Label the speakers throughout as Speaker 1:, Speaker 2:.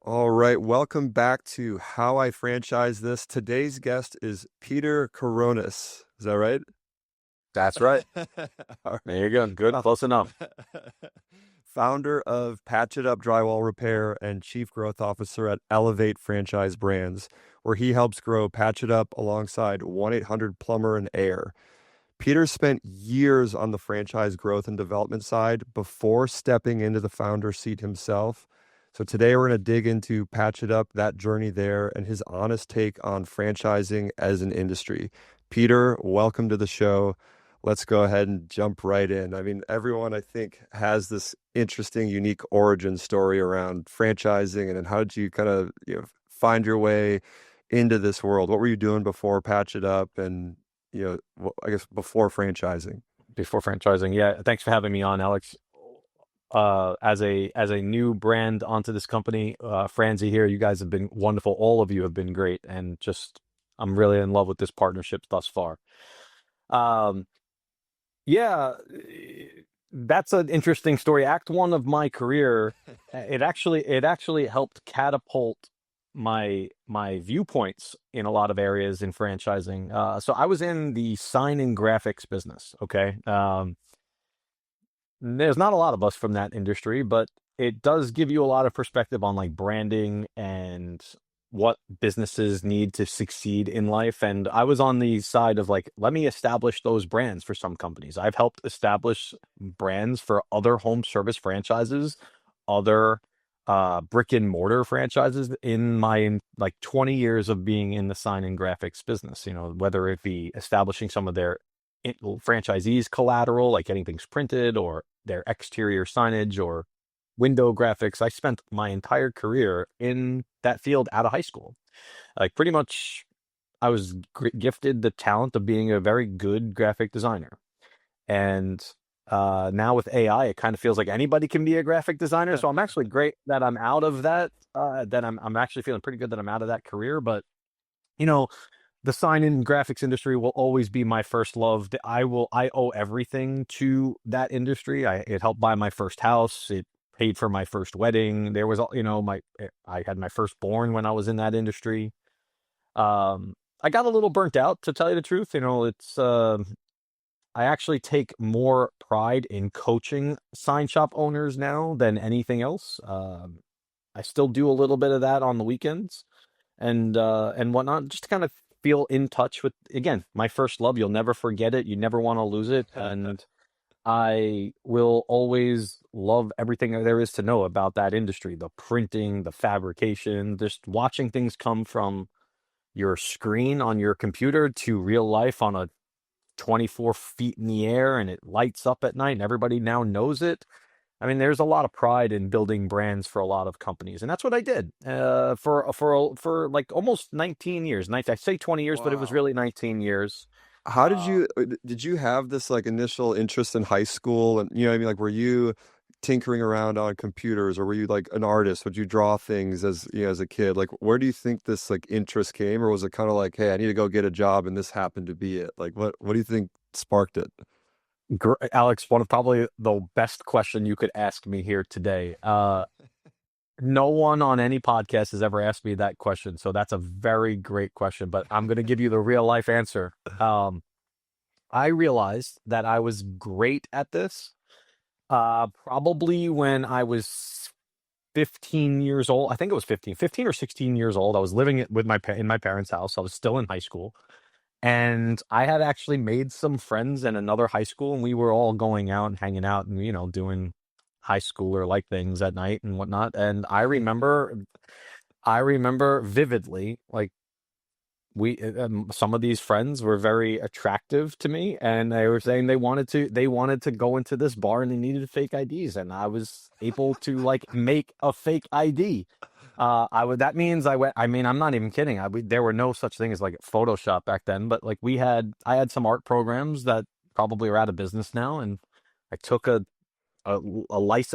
Speaker 1: All right, welcome back to How I Franchise This. Today's guest is Peter Kourounis. Is that right?
Speaker 2: That's right.
Speaker 1: All
Speaker 2: There you go. Good.
Speaker 1: right.
Speaker 2: Close enough.
Speaker 1: Founder of Patch It Up Drywall Repair and Chief Growth Officer at Elevate Franchise Brands, where he helps grow Patch It Up alongside 1-800 Plumber and Air. Peter spent years on the franchise growth and development side before stepping into the founder seat himself. So today we're going to dig into Patch It Up, that journey there, and his honest take on franchising as an industry. Peter, welcome to the show. Let's go ahead and jump right in. I mean, everyone, I think, has this interesting, unique origin story around franchising, and then how did you kind of find your way into this world? What were you doing before Patch It Up, and I guess before franchising?
Speaker 2: Before franchising. Yeah. Thanks for having me on, Alex. As a new brand onto this company, Franzi here, you guys have been wonderful. All of you have been great, and just I'm really in love with this partnership thus far. Um, yeah, that's an interesting story. Act one of my career, it actually helped catapult my viewpoints in a lot of areas in franchising. So I was in the sign and graphics business. Okay. There's not a lot of us from that industry, but it does give you a lot of perspective on like branding and what businesses need to succeed in life. And I was on the side of like, let me establish those brands for some companies. I've helped establish brands for other home service franchises, other brick and mortar franchises in my like 20 years of being in the sign and graphics business, whether it be establishing some of their franchisees collateral, like getting things printed, or their exterior signage or window graphics. I spent my entire career in that field out of high school. Like pretty much I was gifted the talent of being a very good graphic designer. And now with AI, it kind of feels like anybody can be a graphic designer. So I'm actually great that I'm out of that. That I'm actually feeling pretty good that I'm out of that career. But you know, the sign in graphics industry will always be my first love. I owe everything to that industry. It helped buy my first house. It paid for my first wedding. There was, I had my firstborn when I was in that industry. I got a little burnt out, to tell you the truth. I actually take more pride in coaching sign shop owners now than anything else. I still do a little bit of that on the weekends and whatnot, just to kind of feel in touch with, again, my first love. You'll never forget it. You never want to lose it. And I will always love everything there is to know about that industry, the printing, the fabrication, just watching things come from your screen on your computer to real life on a 24 feet in the air, and it lights up at night and everybody now knows it. I mean, there's a lot of pride in building brands for a lot of companies, and that's what I did for like almost 19 years. I say 20 years, but it was
Speaker 1: Wow.
Speaker 2: really 19 years.
Speaker 1: How
Speaker 2: Uh,
Speaker 1: did you have this like initial interest in high school? And what I mean, like, were you tinkering around on computers, or were you like an artist? Would you draw things as as a kid? Like, where do you think this like interest came, or was it kind of like, hey, I need to go get a job, and this happened to be it? Like, what do you think sparked it?
Speaker 2: Alex, one of probably the best question you could ask me here today. No one on any podcast has ever asked me that question, so that's a very great question. But I'm going to give you the real life answer. I realized that I was great at this probably when I was 15 years old. I think it was 15 or 16 years old. I was living with in my parents' house. I was still in high school. And I had actually made some friends in another high school, and we were all going out and hanging out and, doing high schooler like things at night and whatnot. And I remember vividly, like some of these friends were very attractive to me, and they were saying they wanted to go into this bar and they needed fake IDs, and I was able to like make a fake ID. That means I mean, I'm not even kidding. There were no such thing as like Photoshop back then, but like I had some art programs that probably are out of business now, and I took a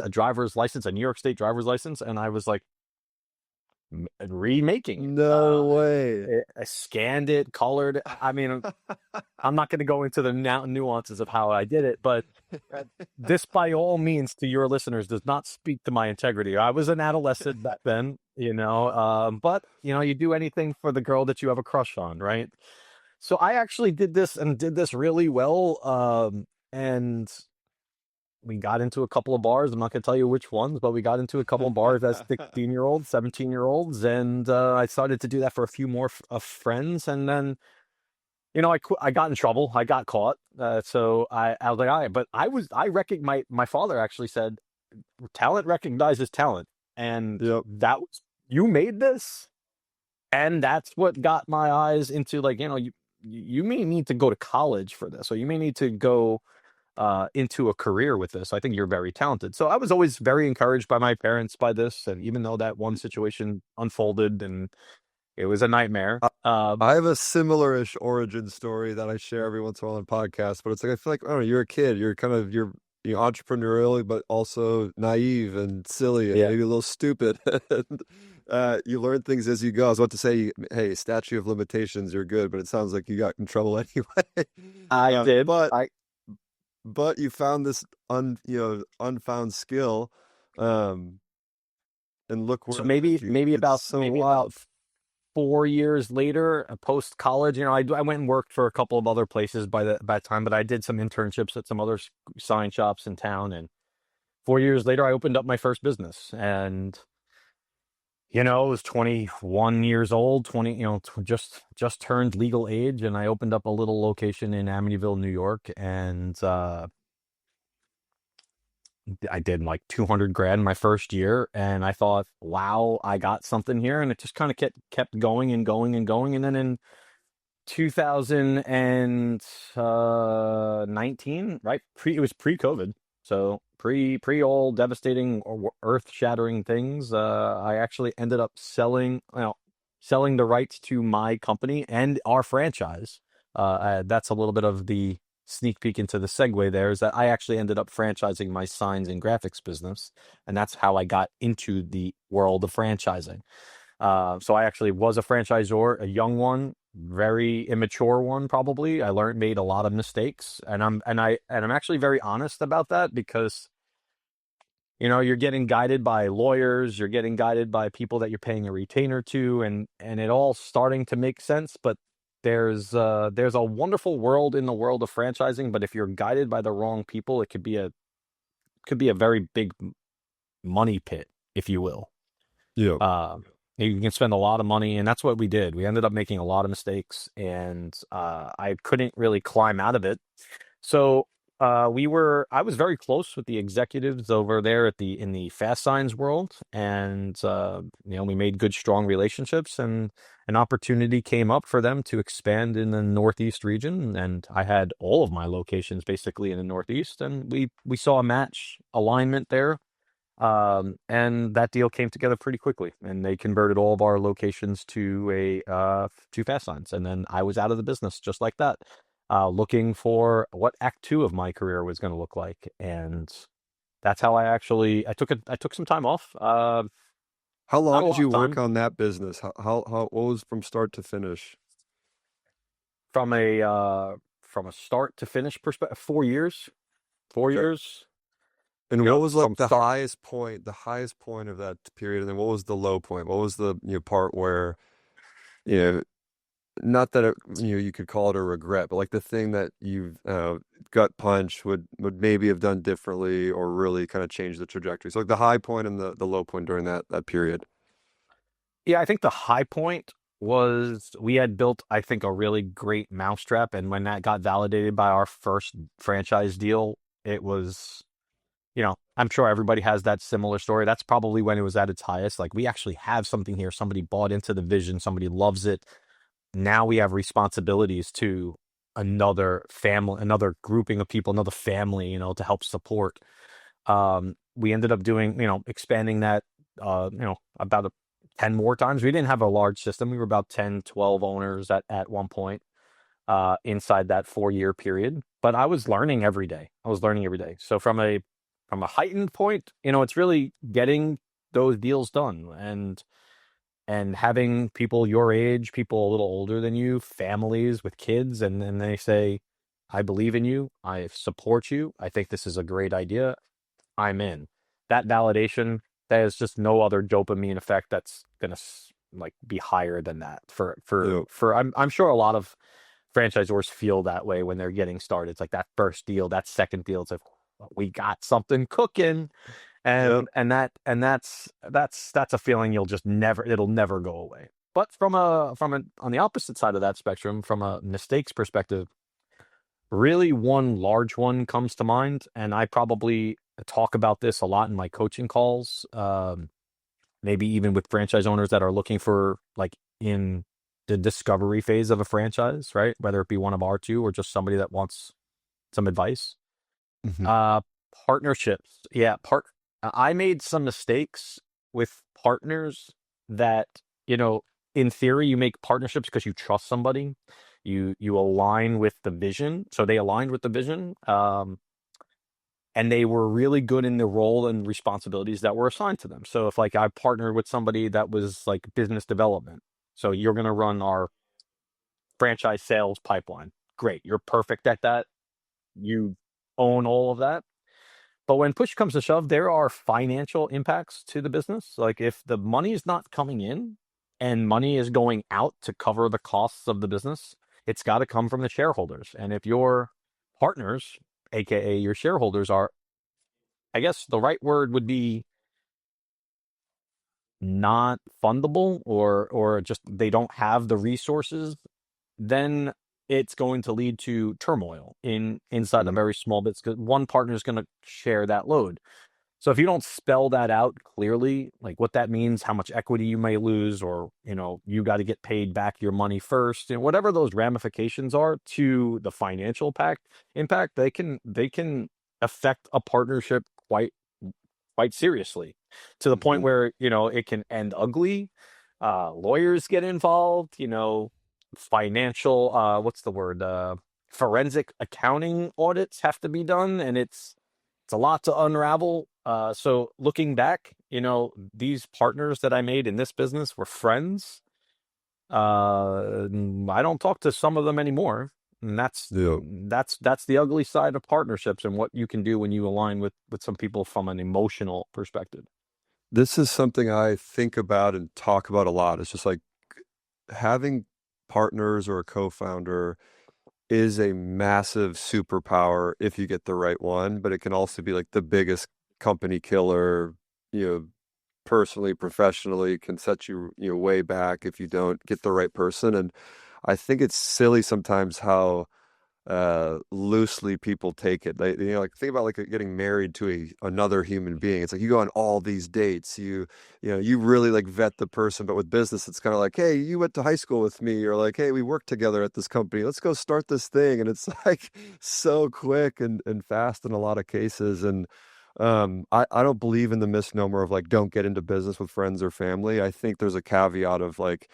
Speaker 2: driver's license, a New York State driver's license, and I was like remaking it.
Speaker 1: No way.
Speaker 2: I scanned it, colored it. I mean, I'm not going to go into the nuances of how I did it, but this, by all means, to your listeners, does not speak to my integrity. I was an adolescent back then. But you do anything for the girl that you have a crush on, right? So I actually did this and did this really well. And we got into a couple of bars. I'm not going to tell you which ones, but we got into a couple of bars as 16-year-olds, 17-year-olds. And I started to do that for a few more friends. And then, I got in trouble. I got caught. So I was like, all right. But my father actually said, talent recognizes talent. And
Speaker 1: Yep.
Speaker 2: that was, you made this. And that's what got my eyes into, like, you may need to go to college for this, or you may need to go into a career with this. I think you're very talented. So I was always very encouraged by my parents by this. And even though that one situation unfolded and it was a nightmare,
Speaker 1: I, I have a similar-ish origin story that I share every once in a while on podcasts, but it's like I feel like, I don't know, you're a kid, you're entrepreneurial, but also naive and silly and
Speaker 2: yeah,
Speaker 1: maybe a little stupid. And you learn things as you go. I was about to say, hey, statute of limitations, you're good, but it sounds like you got in trouble anyway.
Speaker 2: I
Speaker 1: Uh,
Speaker 2: did.
Speaker 1: but
Speaker 2: I
Speaker 1: but you found this unfound skill, um, and look where
Speaker 2: So
Speaker 1: it led
Speaker 2: maybe
Speaker 1: you.
Speaker 2: maybe
Speaker 1: It's
Speaker 2: about
Speaker 1: so
Speaker 2: maybe
Speaker 1: wild.
Speaker 2: about 4 years later, post college, I went and worked for a couple of other places by that time, but I did some internships at some other sign shops in town. And 4 years later, I opened up my first business. And I was 21 years old, 20, just turned legal age, and I opened up a little location in Amityville, New York. And I did like 200 grand my first year, and I thought, wow, I got something here. And it just kind of kept going and going and going. And then in 2019, right? It was pre-COVID. So pre all devastating or earth-shattering things. I actually ended up selling the rights to my company and our franchise. That's a little bit of the sneak peek into the segue there, is that I actually ended up franchising my signs and graphics business. And that's how I got into the world of franchising. So I actually was a franchisor, a young one, very immature one, probably. Made a lot of mistakes, and I'm actually very honest about that, because you're getting guided by lawyers, you're getting guided by people that you're paying a retainer to, and it all starting to make sense. But there's a wonderful world in the world of franchising, but if you're guided by the wrong people, it could be a very big money pit, if you will.
Speaker 1: Yeah.
Speaker 2: Uh, you can spend a lot of money, and that's what we did. We ended up making a lot of mistakes, and I couldn't really climb out of it. So I was very close with the executives over there in the fast signs world, and we made good, strong relationships, and an opportunity came up for them to expand in the Northeast region, and I had all of my locations basically in the Northeast, and we saw a match alignment there. And that deal came together pretty quickly, and they converted all of our locations to fast signs, and then I was out of the business just like that, looking for what Act Two of my career was going to look like. And that's how I took some time off.
Speaker 1: How long
Speaker 2: Not a
Speaker 1: did
Speaker 2: lot
Speaker 1: you
Speaker 2: of
Speaker 1: work
Speaker 2: time,
Speaker 1: on that business? What was from start to finish?
Speaker 2: from a start to finish perspective. 4 years, four
Speaker 1: Okay.
Speaker 2: years.
Speaker 1: And what was like
Speaker 2: From start.
Speaker 1: the highest point of that period, and then what was the low point? What was the part where, you know, not that you could call it a regret, but like the thing that you've gut punch would maybe have done differently or really kind of change the trajectory. So like the high point and the low point during that period.
Speaker 2: Yeah, I think the high point was we had built, I think, a really great mousetrap. And when that got validated by our first franchise deal, it was, I'm sure everybody has that similar story. That's probably when it was at its highest. Like, we actually have something here. Somebody bought into the vision, somebody loves it. Now we have responsibilities to another family, another grouping of people, another family, to help support. We ended up doing, expanding that, about 10 more times. We didn't have a large system. We were about 10, 12 owners at one point, inside that 4 year period. But I was learning every day. So from a heightened point, it's really getting those deals done, and having people your age, people a little older than you, families with kids, and then they say, I believe in you, I support you, I think this is a great idea, I'm in. That validation, There's just no other dopamine effect that's gonna like be higher than that
Speaker 1: Yeah.
Speaker 2: for I'm sure a lot of franchisors feel that way when they're getting started. It's like that first deal, that second deal, it's like we got something cooking,
Speaker 1: Yep.
Speaker 2: that's a feeling you'll just never it'll never go away. But from a on the opposite side of that spectrum, from a mistakes perspective, really one large one comes to mind, and I probably talk about this a lot in my coaching calls. Maybe even with franchise owners that are looking for like in the discovery phase of a franchise, right? Whether it be one of our two or just somebody that wants some advice.
Speaker 1: Hmm.
Speaker 2: Uh, Partnerships. Yeah, I made some mistakes with partners that, you know, in theory you make partnerships because you trust somebody. You align with the vision. So they aligned with the vision. And they were really good in the role and responsibilities that were assigned to them. So if like I partnered with somebody that was like business development, so you're going to run our franchise sales pipeline. Great, you're perfect at that. You own all of that. But when push comes to shove, there are financial impacts to the business. Like if the money is not coming in and money is going out to cover the costs of the business, it's got to come from the shareholders. And if your partners, aka your shareholders, are, I guess the right word would be not fundable, or just they don't have the resources, then it's going to lead to turmoil inside a
Speaker 1: Hmm.
Speaker 2: very small bit because one partner is going to share that load. So if you don't spell that out clearly, like what that means, how much equity you may lose, or you got to get paid back your money first, and whatever those ramifications are to the financial impact, they can affect a partnership quite seriously, to the point
Speaker 1: Hmm.
Speaker 2: where it can end ugly. Lawyers get involved, financial what's the word, forensic accounting audits have to be done, and it's a lot to unravel. So looking back, these partners that I made in this business were friends. I don't talk to some of them anymore, and
Speaker 1: Yeah.
Speaker 2: that's the ugly side of partnerships and what you can do when you align with some people from an emotional perspective.
Speaker 1: This is something I think about and talk about a lot. It's just like having partners or a co-founder is a massive superpower if you get the right one, but it can also be like the biggest company killer, you know, personally, professionally, can set you, way back if you don't get the right person. And I think it's silly sometimes how loosely people take it. They, like think about like getting married to another human being. It's like you go on all these dates. You really like vet the person. But with business, it's kind of like, hey, you went to high school with me, or like, hey, we worked together at this company. Let's go start this thing. And it's like so quick and fast in a lot of cases. And I don't believe in the misnomer of like don't get into business with friends or family. I think there's a caveat of like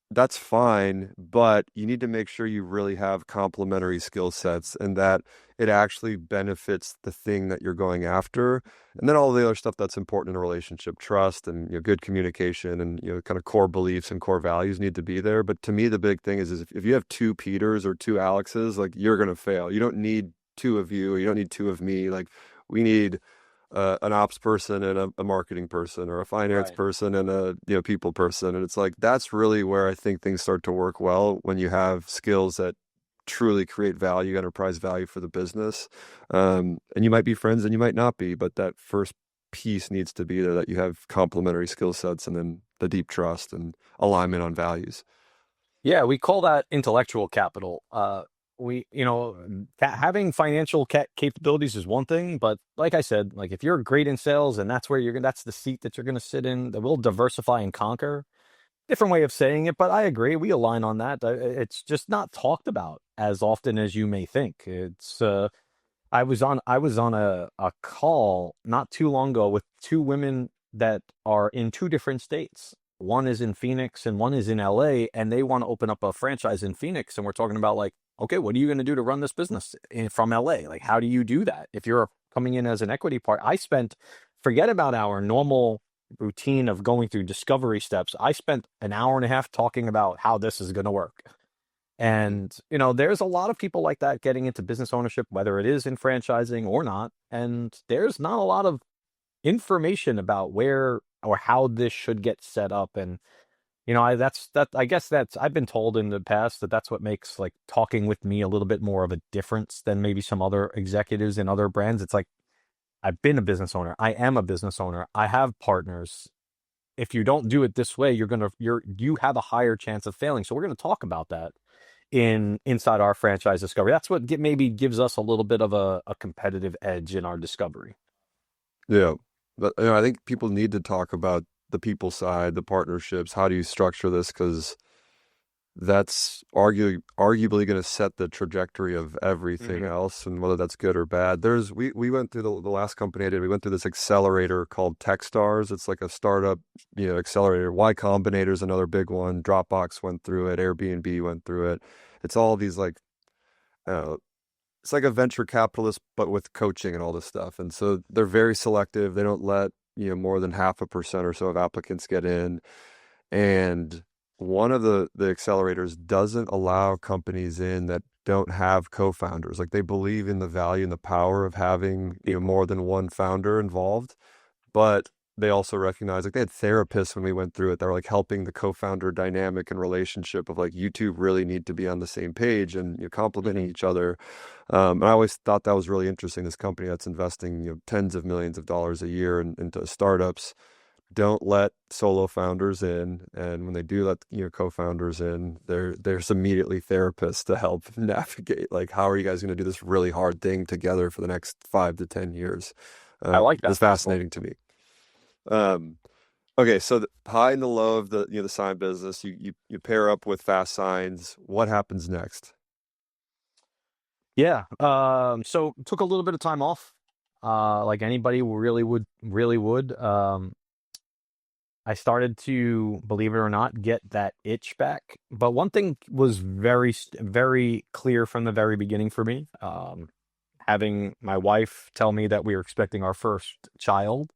Speaker 1: that's fine, but you need to make sure you really have complementary skill sets and that it actually benefits the thing that you're going after. And then all the other stuff that's important in a relationship, trust and good communication and kind of core beliefs and core values need to be there. But to me, the big thing is if you have two Peters or two Alexes, like you're gonna fail. You don't need two of you, or you don't need two of me. Like we need an ops person and a marketing person, or a finance
Speaker 2: Right.
Speaker 1: person and a people person. And it's like that's really where I think things start to work well when you have skills that truly create value, enterprise value for the business. And you might be friends and you might not be, but that first piece needs to be there, that you have complementary skill sets and then the deep trust and alignment on values.
Speaker 2: Yeah, we call that intellectual capital. Having financial capabilities is one thing, but like I said, like if you're great in sales and that's where that's the seat that you're going to sit in, that will diversify and conquer. Different way of saying it, but I agree. We align on that. It's just not talked about as often as you may think. I was on a call not too long ago with two women that are in two different states. One is in Phoenix and one is in LA, and they want to open up a franchise in Phoenix. And we're talking about like, okay, what are you going to do to run this business from LA? Like, how do you do that? If you're coming in as an equity part, forget about our normal routine of going through discovery steps. I spent an hour and a half talking about how this is going to work.
Speaker 1: Mhm.
Speaker 2: And, there's a lot of people like that getting into business ownership, whether it is in franchising or not. And there's not a lot of information about where or how this should get set up. And I guess that's I've been told in the past that that's what makes like talking with me a little bit more of a difference than maybe some other executives in other brands. It's like I've been a business owner. I am a business owner. I have partners. If you don't do it this way, you have a higher chance of failing. So we're gonna talk about that inside our franchise discovery. That's what maybe gives us a little bit of a competitive edge in our discovery.
Speaker 1: Yeah. But I think people need to talk about the people side, the partnerships. How do you structure this? Because that's arguably going to set the trajectory of everything
Speaker 2: Hmm.
Speaker 1: else, and whether that's good or bad. We went through the last company I did. We went through this accelerator called Techstars. It's like a startup, accelerator. Y Combinator's another big one. Dropbox went through it. Airbnb went through it. It's all these like, uh, it's like a venture capitalist, but with coaching and all this stuff. And so they're very selective. They don't let, more than 0.5% or so of applicants get in. And one of the accelerators doesn't allow companies in that don't have co-founders. Like they believe in the value and the power of having, more than one founder involved, but they also recognize like they had therapists when we went through it that were like helping the co-founder dynamic and relationship of like you two really need to be on the same page and complementing
Speaker 2: Hmm.
Speaker 1: each other. And I always thought that was really interesting. This company that's investing tens of millions of dollars a year into startups don't let solo founders in, and when they do let co-founders in, there's immediately therapists to help navigate like how are you guys going to do this really hard thing together for the next 5 to 10 years.
Speaker 2: I like
Speaker 1: It's
Speaker 2: that model.
Speaker 1: fascinating to me. um okay, so the high and the low of the sign business, you pair up with fast signs. What happens next?
Speaker 2: Yeah. So took a little bit of time off. Like anybody really would. I started to, believe it or not, get that itch back. But one thing was very clear from the very beginning for me. Having my wife tell me that we were expecting our first child.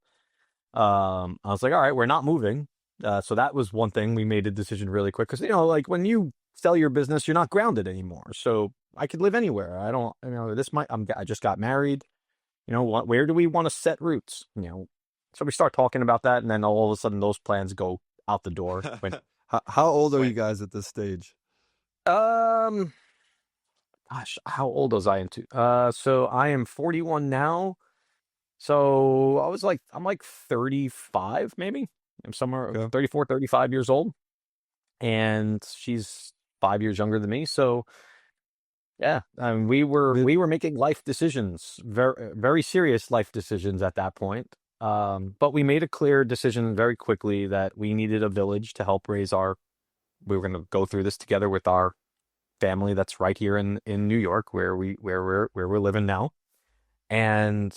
Speaker 2: I was like, all right, we're not moving. So that was one thing. We made a decision really quick because, like when you sell your business, you're not grounded anymore. So I could live anywhere. I don't, I just got married. Where do we want to set roots? So we start talking about that, and then all of a sudden those plans go out the door.
Speaker 1: How old are you
Speaker 2: When,
Speaker 1: guys at this stage?
Speaker 2: um, gosh, how old was I into? So I am 41 now. So I'm like 35, maybe. I'm somewhere
Speaker 1: Okay.
Speaker 2: 34, 35 years old, and she's 5 years younger than me. So yeah,
Speaker 1: I mean,
Speaker 2: we were making life decisions, very serious life decisions at that point. But we made a clear decision very quickly that we needed a village to help raise our. We were going to go through this together with our family that's right here in New York, where we're living now. And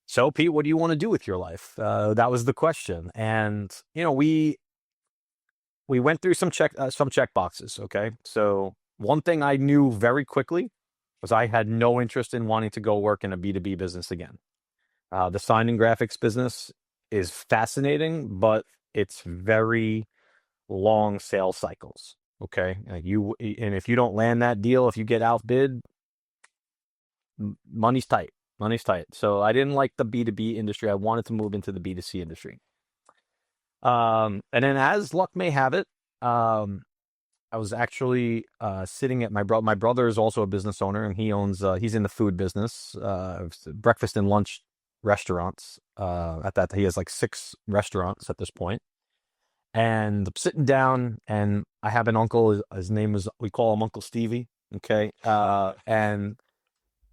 Speaker 2: so, Pete, what do you want to do with your life? That was the question. And we went through some check boxes. Okay, so one thing I knew very quickly was I had no interest in wanting to go work in a B2B business again. The sign and graphics business is fascinating, but it's very long sales cycles. Okay, and if you don't land that deal, if you get outbid, money's tight. Money's tight. So I didn't like the B2B industry. I wanted to move into the B2C industry. And then as luck may have it, I was actually sitting at my brother is also a business owner, and he's in the food business, breakfast and lunch restaurants. At that, he has like 6 restaurants at this point. And I'm sitting down, and I have an uncle. His name is, we call him Uncle Stevie. Okay, and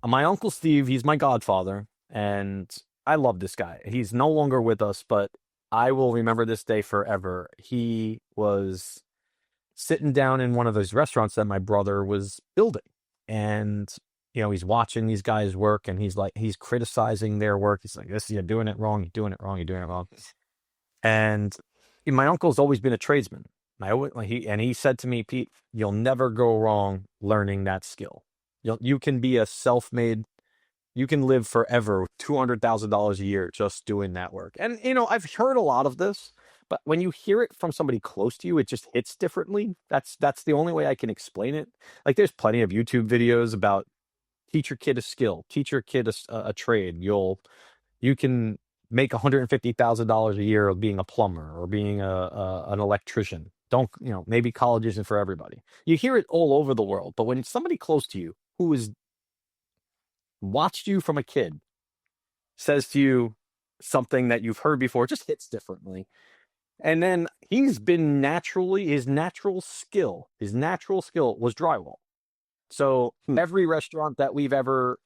Speaker 2: my Uncle Steve, he's my godfather, and I love this guy. He's no longer with us, but I will remember this day forever. He was sitting down in one of those restaurants that my brother was building. And, he's watching these guys work, and he's criticizing their work. He's like, this, you're doing it wrong. You're doing it wrong. You're doing it wrong. And my uncle's always been a tradesman. He said to me, Pete, you'll never go wrong learning that skill. You can be a self-made, you can live forever with $200,000 a year just doing that work. And, I've heard a lot of this, but when you hear it from somebody close to you, it just hits differently. That's the only way I can explain it. Like there's plenty of YouTube videos about teach your kid a skill, teach your kid a trade. You can make $150,000 a year of being a plumber or being an electrician. Don't, maybe college isn't for everybody. You hear it all over the world, but when it's somebody close to you who has watched you from a kid says to you something that you've heard before, it just hits differently. And then his natural skill was drywall. So
Speaker 1: Hmm.
Speaker 2: every restaurant that we've ever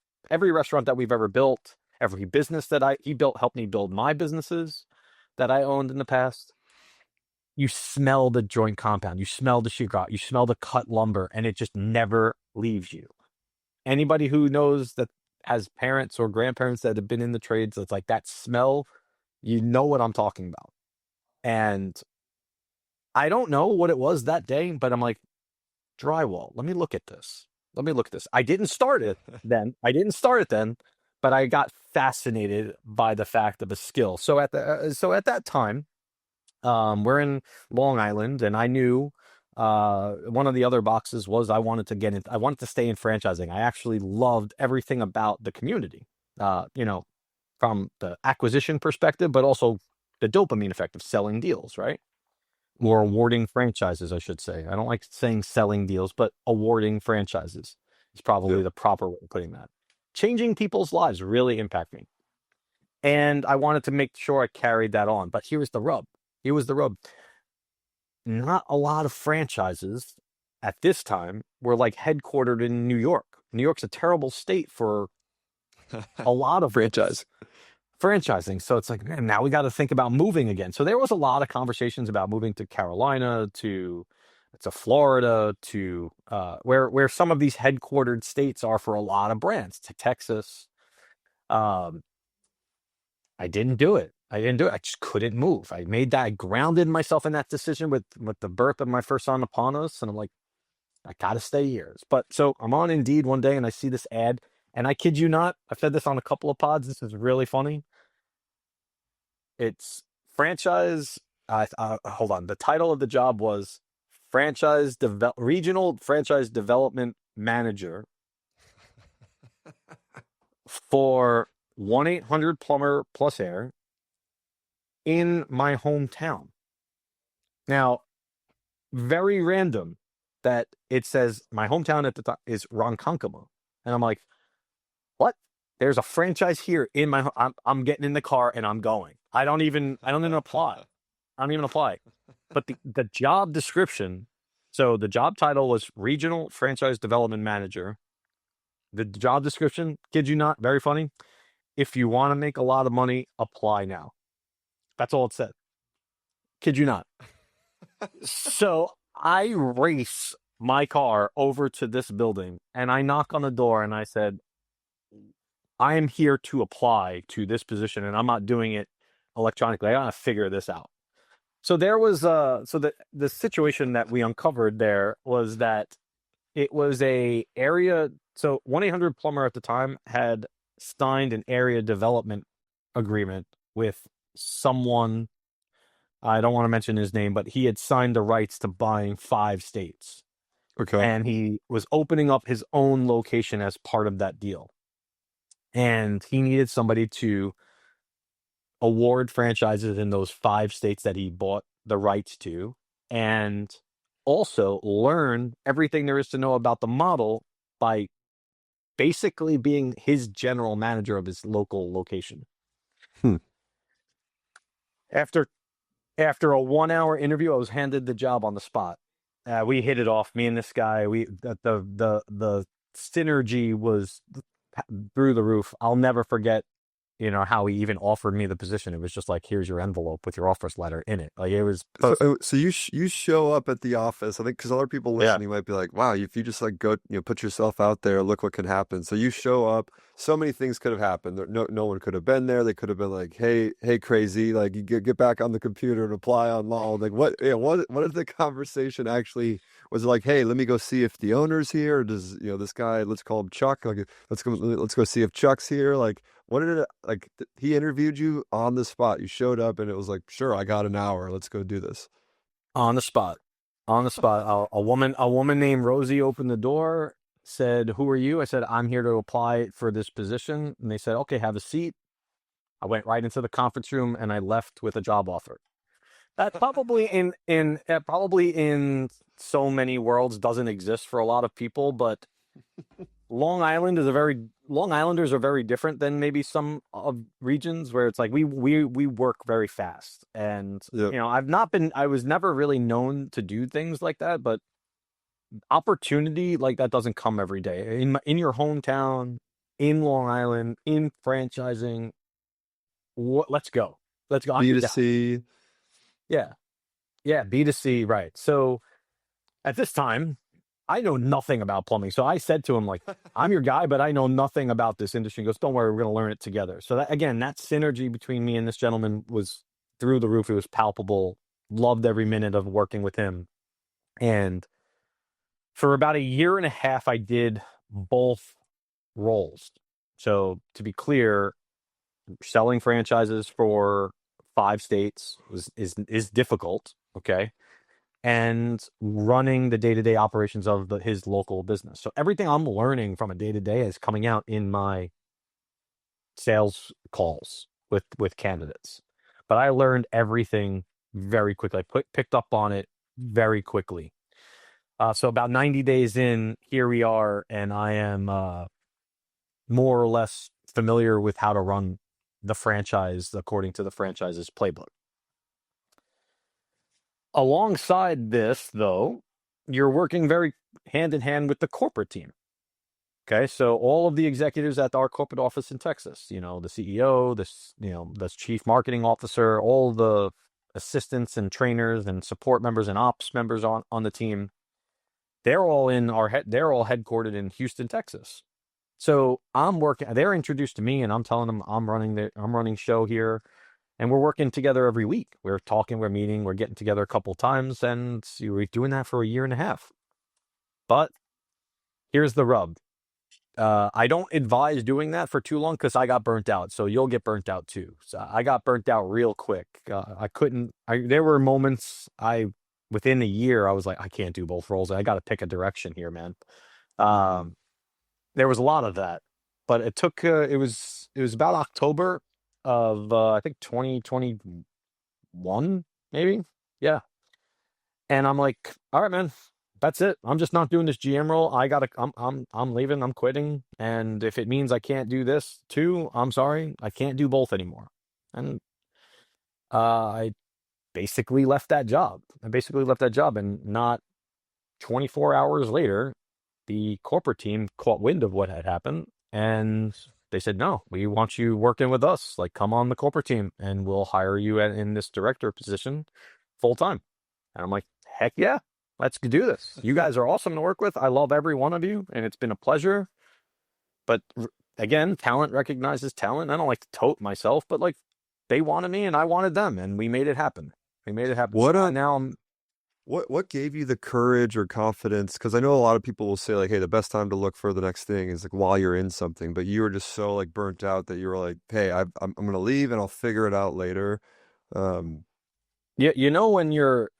Speaker 2: built, every business that he built, helped me build my businesses that I owned in the past. You smell the joint compound, you smell the sheetrock, you smell the cut lumber, and it just never leaves you. Anybody who knows that has parents or grandparents that have been in the trades, it's like that smell, you know what I'm talking about. And I don't know what it was that day, but I'm like, drywall. Let me look at this. I didn't start it then, but I got fascinated by the fact of a skill. So at that time, we're in Long Island, and I knew one of the other boxes was I wanted to stay in franchising. I actually loved everything about the community, from the acquisition perspective, but also the dopamine effect of selling deals, right? Or awarding franchises, I should say. I don't like saying selling deals, but awarding franchises is
Speaker 1: Yeah.
Speaker 2: probably the proper way of putting that. Changing people's lives really impact me. And I wanted to make sure I carried that on. But here was the rub. Not a lot of franchises at this time were like headquartered in New York. New York's a terrible state for a lot of
Speaker 1: Franchise.
Speaker 2: franchising. So it's like, man, now we got to think about moving again. So there was a lot of conversations about moving to Carolina, to Florida, to where some of these headquartered states are for a lot of brands, to Texas. Um, I didn't do it. I just couldn't move. I grounded myself in that decision with the birth of my first son upon us, and I'm like, I gotta stay here. But so I'm on Indeed one day and I see this ad, and I kid you not, I've said this on a couple of pods. This is really funny. It's franchise. Hold on. The title of the job was regional franchise development manager for 1-800 plumber plus air in my hometown. Now, very random that it says my hometown at the time is Ronkonkoma, and I'm like, what? There's a franchise here in my. I'm getting in the car and I'm going. I don't even apply. I don't even apply. But the job description, so the job title was Regional Franchise Development Manager. The job description, kid you not, very funny. If you want to make a lot of money, apply now. That's all it said. Kid you not. So I race my car over to this building and I knock on the door and I said, I am here to apply to this position and I'm not doing it electronically. I gotta figure this out. So there was the situation that we uncovered there was that it was a area. So 1-800 plumber at the time had signed an area development agreement with someone. I don't want to mention his name, but he had signed the rights to buying 5 states,
Speaker 1: Okay.
Speaker 2: and he was opening up his own location as part of that deal. And he needed somebody to award franchises in those 5 states that he bought the rights to, and also learn everything there is to know about the model by basically being his general manager of his local location.
Speaker 1: Hmm.
Speaker 2: After a 1-hour interview, I was handed the job on the spot. We hit it off, me and this guy. The synergy was through the roof. I'll never forget, how he even offered me the position. It was just like, here's your envelope with your offer letter in it. Like, it was perfect.
Speaker 1: So you show up at the office. I think because other people
Speaker 2: Yeah.
Speaker 1: listening might be like, "Wow, if you just like go, put yourself out there, look what can happen." So you show up. So many things could have happened. No one could have been there. They could have been like, "Hey, crazy! Like, you get back on the computer and apply online." Like, what? Yeah, what did the conversation actually was it like? Hey, let me go see if the owner's here. Or does this guy? Let's call him Chuck. Like, let's go see if Chuck's here. Like. What did it like? He interviewed you on the spot. You showed up, and it was like, "Sure, I got an hour. Let's go do this."
Speaker 2: On the spot. A woman named Rosie opened the door, said, "Who are you?" I said, "I'm here to apply for this position." And they said, "Okay, have a seat." I went right into the conference room and I left with a job offer. That probably in so many worlds doesn't exist for a lot of people, but Long Islanders are very different than maybe some of regions where it's like we work very fast. And
Speaker 1: Yep.
Speaker 2: I was never really known to do things like that, but opportunity like that doesn't come every day. In your hometown, in Long Island, in franchising, let's go. Let's go. I'm your guy.
Speaker 1: B2C.
Speaker 2: Yeah. Yeah, B2C, right. So at this time, I know nothing about plumbing. So I said to him, like, I'm your guy, but I know nothing about this industry. He goes, don't worry, we're going to learn it together. So that, again, that synergy between me and this gentleman was through the roof. It was palpable. Loved every minute of working with him. And for about a year and a half, I did both roles. So to be clear, selling franchises for 5 states is difficult. Okay. And running the day-to-day operations of his local business. So everything I'm learning from a day-to-day is coming out in my sales calls with candidates. But I learned everything very quickly. Picked up on it very quickly. So about 90 days in, here we are, and I am more or less familiar with how to run the franchise according to the franchise's playbook. Alongside this, though, you're working very hand in hand with the corporate team. Okay, so all of the executives at our corporate office in Texas, the CEO, the chief marketing officer, all the assistants and trainers and support members and ops members on the team, they're all they're all headquartered in Houston, Texas. So they're introduced to me and I'm telling them I'm running show here. And we're working together every week. We're talking, we're meeting, we're getting together a couple times, and we're doing that for a year and a half. But here's the rub. I don't advise doing that for too long because I got burnt out. So you'll get burnt out too. So I got burnt out real quick. There were moments within a year, I was like, I can't do both roles. I got to pick a direction here, man. There was a lot of that, but it was about October of I think 2021, maybe. Yeah. And I'm like, all right, man, that's it. I'm just not doing this GM role. I'm leaving. I'm quitting. And if it means I can't do this too, I'm sorry. I can't do both anymore. And I basically left that job. And not 24 hours later, the corporate team caught wind of what had happened and they said, no, we want you working with us. Like, come on the corporate team and we'll hire you in this director position full time. And I'm like, heck yeah, let's do this. You guys are awesome to work with. I love every one of you and it's been a pleasure. But again, talent recognizes talent. I don't like to tote myself, but like they wanted me and I wanted them and we made it happen.
Speaker 1: What
Speaker 2: So now I'm
Speaker 1: what gave you the courage or confidence? Because I know a lot of people will say like, "Hey, the best time to look for the next thing is like while you're in something," but you were just so like burnt out that you were like, "Hey, I'm gonna leave and I'll figure it out later." Um,
Speaker 2: Yeah, when you're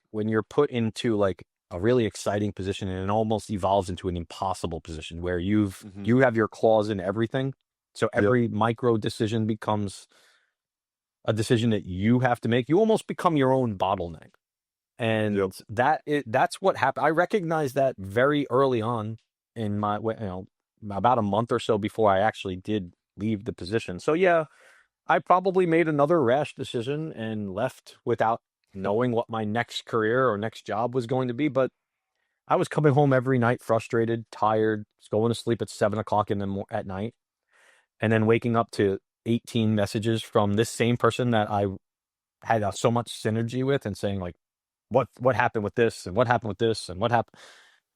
Speaker 2: put into like a really exciting position and it almost evolves into an impossible position where
Speaker 1: mhm.
Speaker 2: you have your claws in everything. So
Speaker 1: Yep,
Speaker 2: every micro decision becomes a decision that you have to make. You almost become your own bottleneck.
Speaker 1: yep.
Speaker 2: And that's what happened. I recognized that very early on in about a month or so before I actually did leave the position. So yeah, I probably made another rash decision and left without knowing what my next career or next job was going to be. But I was coming home every night frustrated, tired, going to sleep at 7 o'clock at night, and then waking up to 18 messages from this same person that I had so much synergy with, and saying like, "What happened with this? And what happened with this? And what happened?"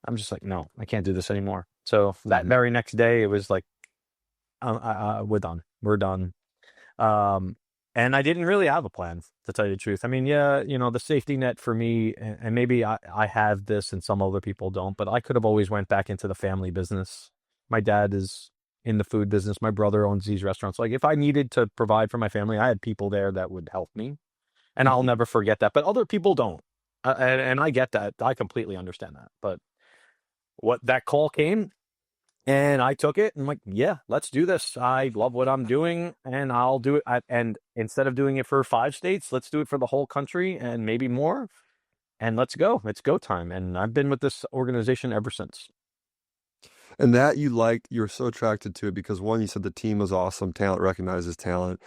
Speaker 2: I'm just like, no, I can't do this anymore. So that
Speaker 1: Mhm.
Speaker 2: very next day, it was like, we're done. We're done. Um, and I didn't really have a plan, to tell you the truth. I mean, yeah, the safety net for me, and maybe I have this and some other people don't, but I could have always went back into the family business. My dad is in the food business. My brother owns these restaurants. Like if I needed to provide for my family, I had people there that would help me, and I'll never forget that. But other people don't, and I get that. I completely understand that. But what that call came, And I took it and I'm like, yeah, let's do this. I love what I'm doing and I'll do it. And instead of doing it for 5 states, let's do it for the whole country and maybe more. And let's go. It's go time. And I've been with this organization ever since.
Speaker 1: And that you liked, you were so attracted to it because one, you said the team was awesome, talent recognizes talent.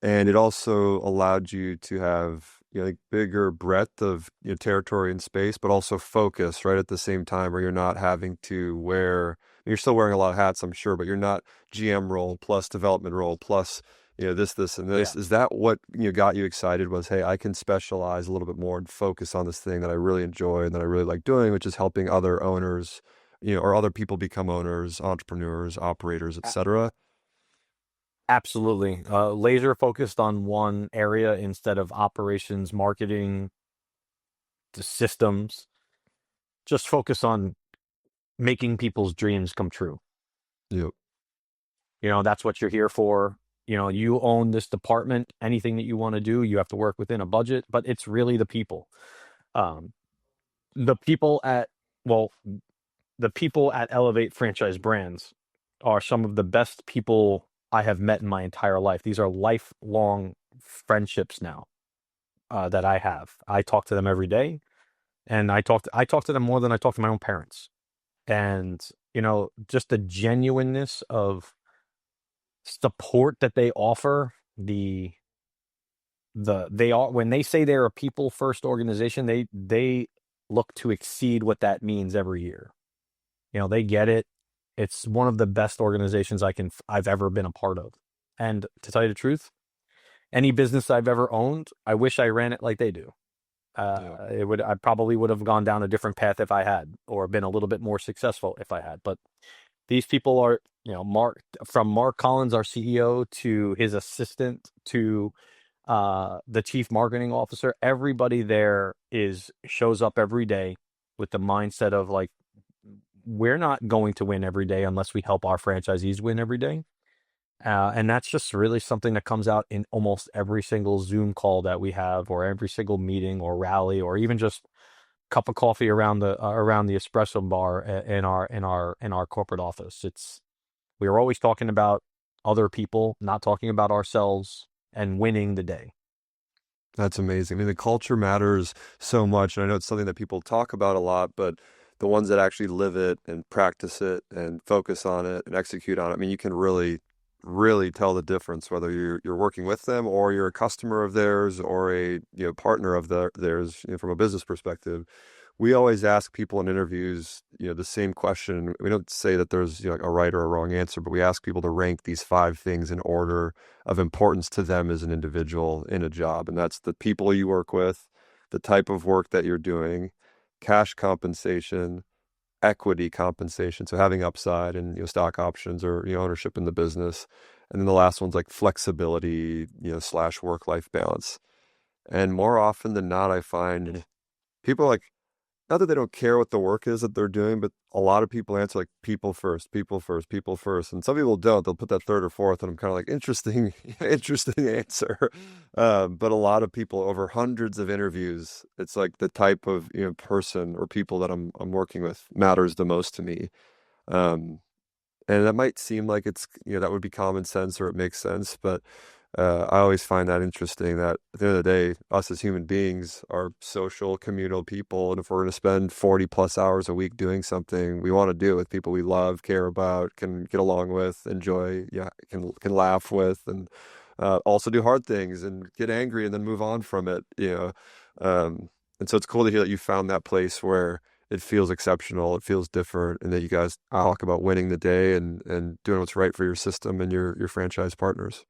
Speaker 1: And it also allowed you to have, like bigger breadth of, territory and space, but also focus right at the same time where you're not having to wear, you're still wearing a lot of hats, I'm sure, but you're not GM role plus development role plus, this, and
Speaker 2: Yeah.
Speaker 1: this. Is that what, got you excited was, hey, I can specialize a little bit more and focus on this thing that I really enjoy and that I really like doing, which is helping other owners, or other people become owners, entrepreneurs, operators,
Speaker 2: A-
Speaker 1: etc.
Speaker 2: Absolutely. Laser focused on one area instead of operations, marketing, the systems. Just focus on making people's dreams come true.
Speaker 1: Yep.
Speaker 2: That's what you're here for. You own this department. Anything that you want to do, you have to work within a budget, but it's really the people. Um, the people at, well, the people at Elevate Franchise Brands are some of the best people I have met in my entire life. These are lifelong friendships now that I have. I talk to them every day, and I talk to them more than I talk to my own parents. And just the genuineness of support that they offer, they are, when they say they're a people first organization, they look to exceed what that means every year. They get it. It's one of the best organizations I've ever been a part of. And to tell you the truth, any business I've ever owned, I wish I ran it like they do.
Speaker 1: Yep.
Speaker 2: I probably would have gone down a different path if I had, or been a little bit more successful if I had. But these people are, Mark Collins, our CEO, to his assistant, to the chief marketing officer. Everybody there shows up every day with the mindset of like, we're not going to win every day unless we help our franchisees win every day. And that's just really something that comes out in almost every single Zoom call that we have, or every single meeting or rally, or even just cup of coffee around the espresso bar in our corporate office. We are always talking about other people, not talking about ourselves, and winning the day.
Speaker 1: That's amazing. I mean, the culture matters so much. And I know it's something that people talk about a lot, but the ones that actually live it and practice it and focus on it and execute on it, I mean, you can really, really tell the difference whether you're working with them or you're a customer of theirs or a partner of theirs from a business perspective. We always ask people in interviews, the same question. We don't say that there's like a right or a wrong answer, but we ask people to rank these five things in order of importance to them as an individual in a job. And that's the people you work with, the type of work that you're doing, cash compensation, equity compensation, so having upside and stock options or ownership in the business. And then the last one's like flexibility, slash work-life balance. And more often than not, I find people like not that they don't care what the work is that they're doing, but a lot of people answer like people first, people first, people first. And some people don't. They'll put that third or fourth, and I'm kind of like, interesting, interesting answer. But a lot of people over hundreds of interviews, it's like the type of person or people that I'm working with matters the most to me. Um, and that might seem like it's, that would be common sense or it makes sense, but I always find that interesting that at the end of the day, us as human beings are social, communal people. And if we're going to spend 40 plus hours a week doing something, we want to do it with people we love, care about, can get along with, enjoy, yeah, can laugh with, and also do hard things and get angry and then move on from it. And so it's cool to hear that you found that place where it feels exceptional, it feels different, and that you guys talk about winning the day and doing what's right for your system and your franchise partners.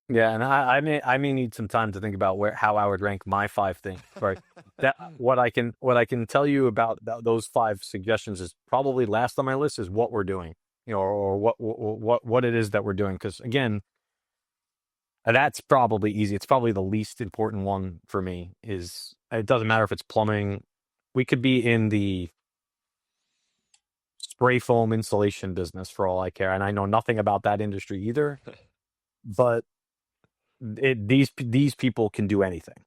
Speaker 2: Yeah, and I may need some time to think about how I would rank my five things. Right. That what I can tell you about those five suggestions is probably last on my list is what we're doing, or what it is that we're doing. Because again, that's probably easy. It's probably the least important one for me. It doesn't matter if it's plumbing. We could be in the spray foam insulation business for all I care, and I know nothing about that industry either. But these people can do anything.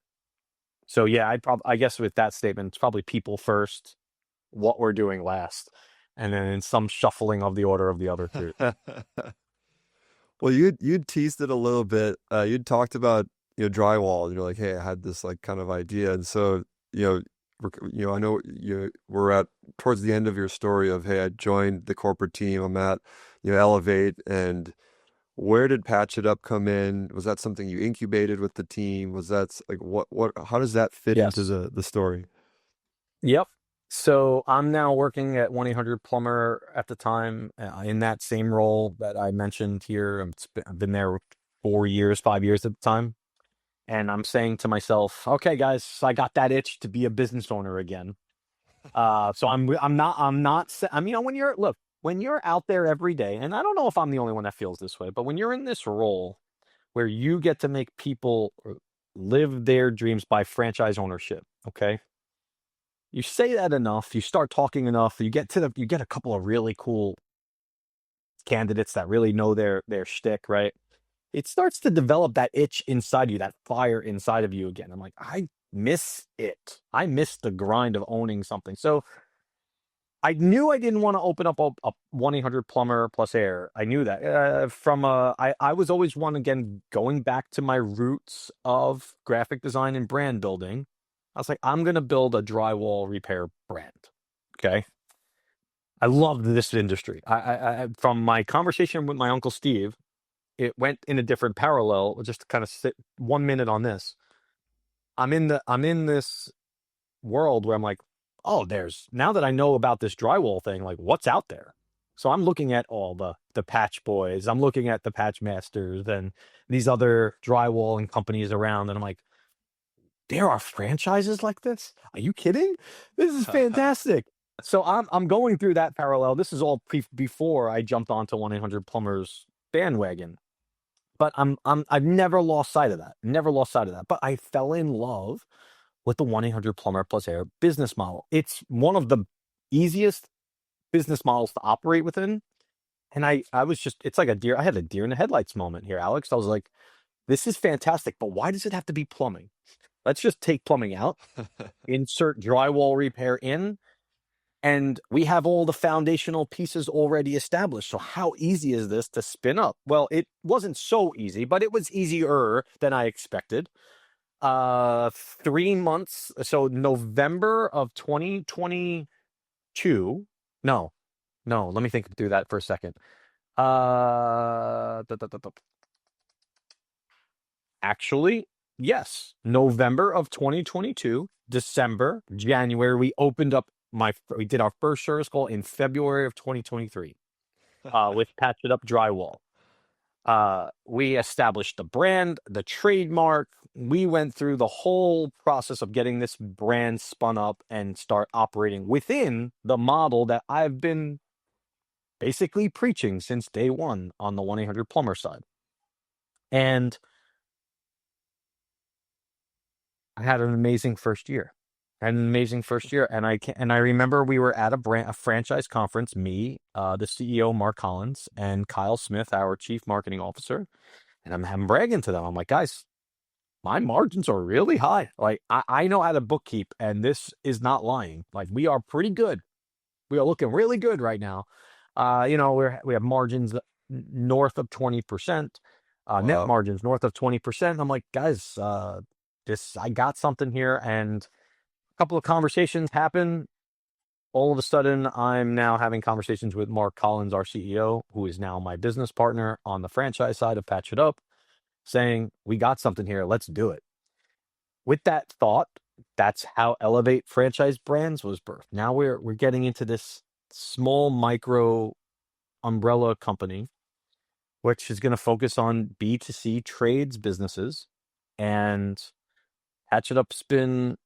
Speaker 2: So yeah, I guess with that statement, it's probably people first, what we're doing last. and then in some shuffling of the order of the other two.
Speaker 1: Well, you'd teased it a little bit. You'd talked about drywall. And you're like, hey, I had this like kind of idea, and so you know, I know we're at towards the end of your story of hey, I joined the corporate team. I'm at Elevate, and where did Patch It Up come in? Was that something you incubated with the team? Was that like what? How does that fit into
Speaker 2: Yes.
Speaker 1: the story?
Speaker 2: Yep. So I'm now working at 1-800-Plumber at the time in that same role that I mentioned here. I've been there 4 years, 5 years at the time. And I'm saying to myself, okay, guys, I got that itch to be a business owner again. So when when you're out there every day, and I don't know if I'm the only one that feels this way, but when you're in this role where you get to make people live their dreams by franchise ownership, okay? You say that enough, you start talking enough, you get a couple of really cool candidates that really know their shtick, right? It starts to develop that itch inside you, that fire inside of you again. I'm like, I miss it. I miss the grind of owning something. So I knew I didn't want to open up a 1-800-Plumber plus air. I knew that I was always one, again, going back to my roots of graphic design and brand building. I was like, I'm going to build a drywall repair brand. Okay. I loved this industry. From my conversation with my uncle Steve, it went in a different parallel. Just to kind of sit 1 minute on this. I'm in this world where I'm like, oh, now that I know about this drywall thing, like what's out there? So I'm looking at all the patch boys. I'm looking at the patch masters and these other drywall and companies around, and I'm like, there are franchises like this? Are you kidding? This is fantastic. So I'm going through that parallel. This is all before I jumped onto 1-800-Plumbers bandwagon. But I've never lost sight of that. Never lost sight of that. But I fell in love with the 1-800-Plumber plus air business model. It's one of the easiest business models to operate within. And I was just, it's like I had a deer in the headlights moment here, Alex. I was like, this is fantastic, but why does it have to be plumbing? Let's just take plumbing out, insert drywall repair in, and we have all the foundational pieces already established. So how easy is this to spin up? Well, it wasn't so easy, but it was easier than I expected. 3 months. So November of 2022. No, let me think through that for a second. Uh, da- da- da- da- Actually, yes, November of 2022, December, January, we did our first service call in February of 2023 with Patch It Up Drywall. We established the brand, the trademark. We went through the whole process of getting this brand spun up and start operating within the model that I've been basically preaching since day one on the 1-800-Plumber side. And I had an amazing first year. And I remember we were at a franchise conference, me, the CEO Mark Collins, and Kyle Smith, our chief marketing officer. And I'm bragging to them. I'm like, guys, my margins are really high. Like I know how to bookkeep, and this is not lying. Like we are pretty good. We are looking really good right now. We have margins north of 20%, net
Speaker 1: Wow.
Speaker 2: margins north of 20%. I'm like, guys, I got something here, and a couple of conversations happen. All of a sudden, I'm now having conversations with Mark Collins, our CEO, who is now my business partner on the franchise side of Patch It Up, saying, we got something here. Let's do it. With that thought, that's how Elevate Franchise Brands was birthed. Now we're getting into this small micro umbrella company, which is going to focus on B2C trades businesses. And Patch It Up's been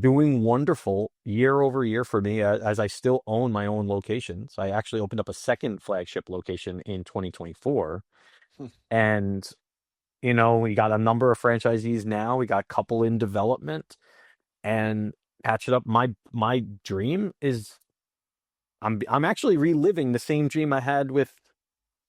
Speaker 2: doing wonderful year over year for me as I still own my own locations. I actually opened up a second flagship location in 2024. And, we got a number of franchisees now. We got a couple in development, and Patch It Up. My dream is I'm actually reliving the same dream I had with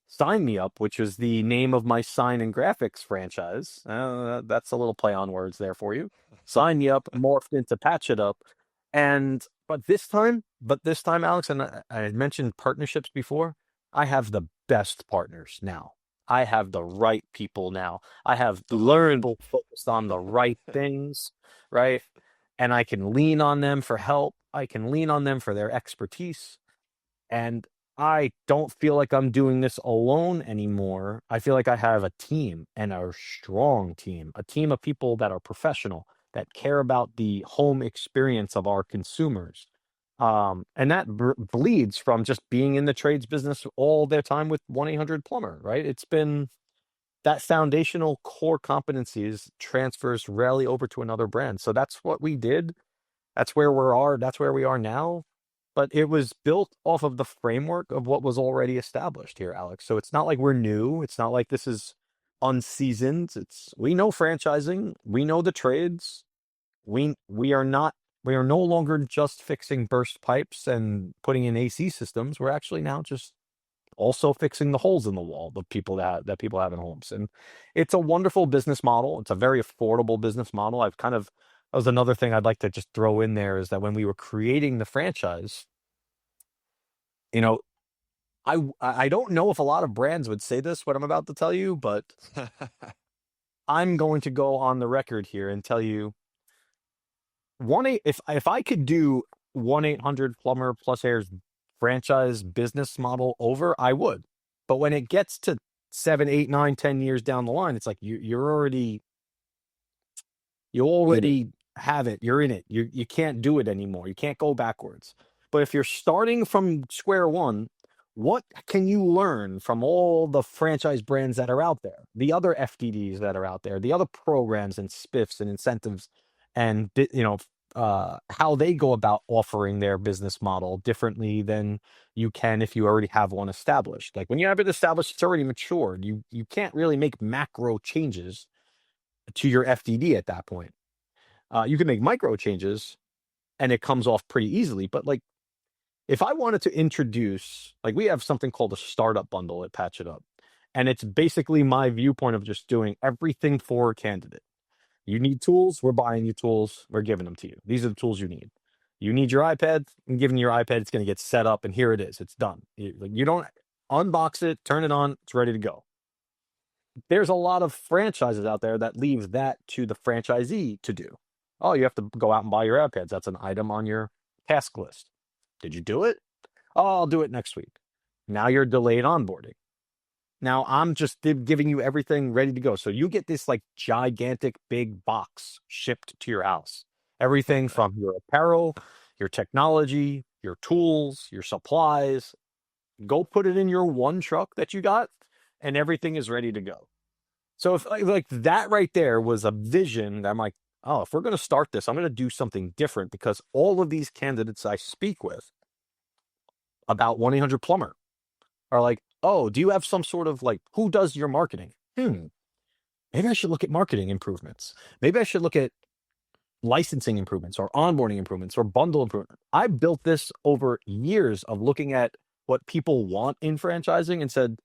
Speaker 2: Sign Me Up, which was the name of my sign and graphics franchise. That's a little play on words there for you. Sign Me Up morphed into Patch It Up. And but this time, Alex, and I had mentioned partnerships before. I have the best partners now. I have the right people now. I have
Speaker 1: Learned.
Speaker 2: people focused on the right things, right? And I can lean on them for help. I can lean on them for their expertise. And I don't feel like I'm doing this alone anymore. I feel like I have a team, and a strong team, a team of people that are professional, that care about the home experience of our consumers. And that bleeds from just being in the trades business all their time with 1-800 Plumber, right? It's been that foundational core competencies transfers rarely over to another brand. So that's what we did. That's where we are now. But it was built off of the framework of what was already established here, Alex. So it's not like we're new. It's not like this is unseasoned. It's we know franchising, we know the trades. We are no longer just fixing burst pipes and putting in AC systems. We're actually now just also fixing the holes in the wall that people have in homes. And it's a wonderful business model. It's a very affordable business model. That was another thing I'd like to just throw in there, is that when we were creating the franchise, you know, I don't know if a lot of brands would say this, what I'm about to tell you, but I'm going to go on the record here and tell you if I could do 1-800 Plumber Plus Air's franchise business model over, I would. But when it gets to 7, 8, 9, 10 years down the line, it's like you
Speaker 1: In it.
Speaker 2: already have it. You're in it. You can't do it anymore. You can't go backwards. But if you're starting from square one, what can you learn from all the franchise brands that are out there, the other FDDs that are out there, the other programs and spiffs and incentives, and how they go about offering their business model differently than you can if you already have one established. Like when you have it established, it's already matured. You can't really make macro changes to your FDD at that point. You can make micro changes and it comes off pretty easily. But like if I wanted to introduce, like we have something called a startup bundle at Patch It Up. And it's basically my viewpoint of just doing everything for a candidate. You need tools, we're buying you tools, we're giving them to you. These are the tools you need. You need your iPad, I'm giving you your iPad, it's going to get set up, and here it is. It's done. You don't unbox it, turn it on, it's ready to go. There's a lot of franchises out there that leave that to the franchisee to do. Oh, you have to go out and buy your iPads. That's an item on your task list. Did you do it? Oh, I'll do it next week. Now you're delayed onboarding. Now I'm just giving you everything ready to go. So you get this like gigantic big box shipped to your house. Everything from your apparel, your technology, your tools, your supplies. Go put it in your one truck that you got, and everything is ready to go. So if like that right there was a vision that I'm like, oh, if we're going to start this, I'm going to do something different, because all of these candidates I speak with about 1-800 Plumber are like, oh, do you have some sort of like, who does your marketing? Maybe I should look at marketing improvements. Maybe I should look at licensing improvements or onboarding improvements or bundle improvement. I built this over years of looking at what people want in franchising and said,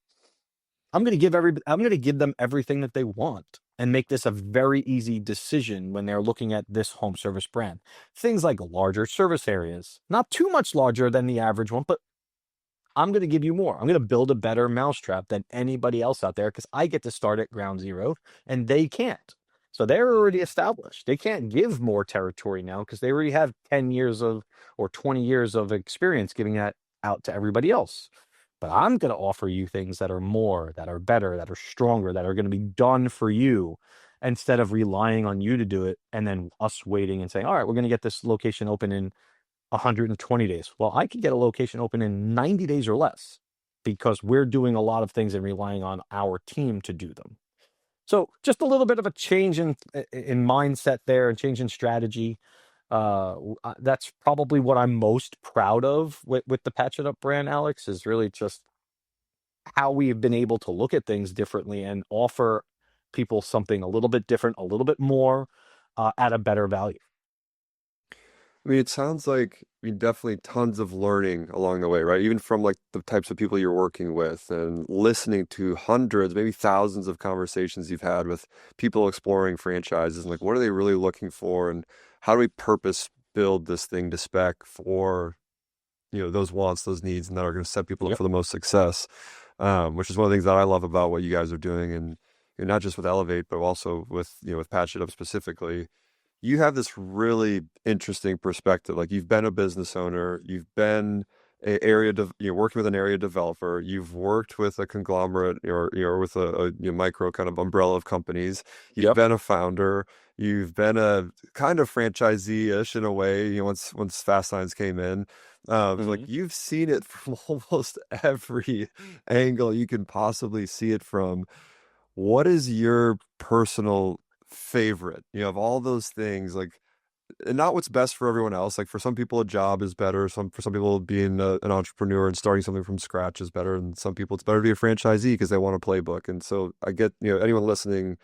Speaker 2: I'm going to give them everything that they want and make this a very easy decision when they're looking at this home service brand. Things like larger service areas, not too much larger than the average one, but I'm going to give you more. I'm going to build a better mousetrap than anybody else out there, because I get to start at ground zero and they can't. So they're already established. They can't give more territory now because they already have 10 years of or 20 years of experience giving that out to everybody else. But I'm going to offer you things that are more, that are better, that are stronger, that are going to be done for you, instead of relying on you to do it and then us waiting and saying, all right, we're going to get this location open in 120 days. Well, I could get a location open in 90 days or less, because we're doing a lot of things and relying on our team to do them. So just a little bit of a change in mindset there, and change in strategy. That's probably what I'm most proud of with the Patch It Up brand, Alex, is really just how we've been able to look at things differently and offer people something a little bit different, a little bit more, at a better value.
Speaker 1: I mean, it sounds like, I mean, definitely tons of learning along the way, right? Even from like the types of people you're working with, and listening to hundreds, maybe thousands of conversations you've had with people exploring franchises, and like what are they really looking for, and how do we purpose build this thing to spec for, those wants, those needs, and that are going to set people up
Speaker 2: Yep.
Speaker 1: for the most success. Which is one of the things that I love about what you guys are doing, and not just with Elevate, but also with with Patch It Up specifically. You have this really interesting perspective. Like, you've been a business owner, you've been you're working with an area developer, you've worked with a conglomerate, or with a micro kind of umbrella of companies, you've
Speaker 2: Yep.
Speaker 1: been a founder, you've been a kind of franchisee-ish in a way, once Fast Signs came in. So, like,
Speaker 2: Hmm.
Speaker 1: you've seen it from almost every angle you can possibly see it from. What is your personal favorite, of all those things? Like, and not what's best for everyone else. Like, for some people, a job is better. For some people, being an entrepreneur and starting something from scratch is better. And some people, it's better to be a franchisee because they want a playbook. And so I get, anyone listening,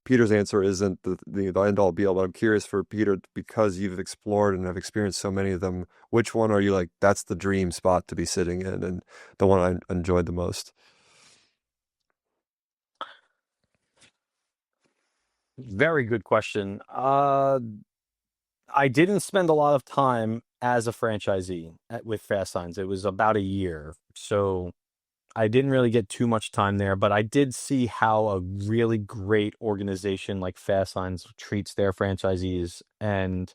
Speaker 1: Peter's answer isn't the end all be all, but I'm curious for Peter, because you've explored and have experienced so many of them. Which one are you like, that's the dream spot to be sitting in, and the one I enjoyed the most?
Speaker 2: Very good question. I didn't spend a lot of time as a franchisee with Fast Signs. It was about a year. So I didn't really get too much time there, but I did see how a really great organization like Fast Signs treats their franchisees. And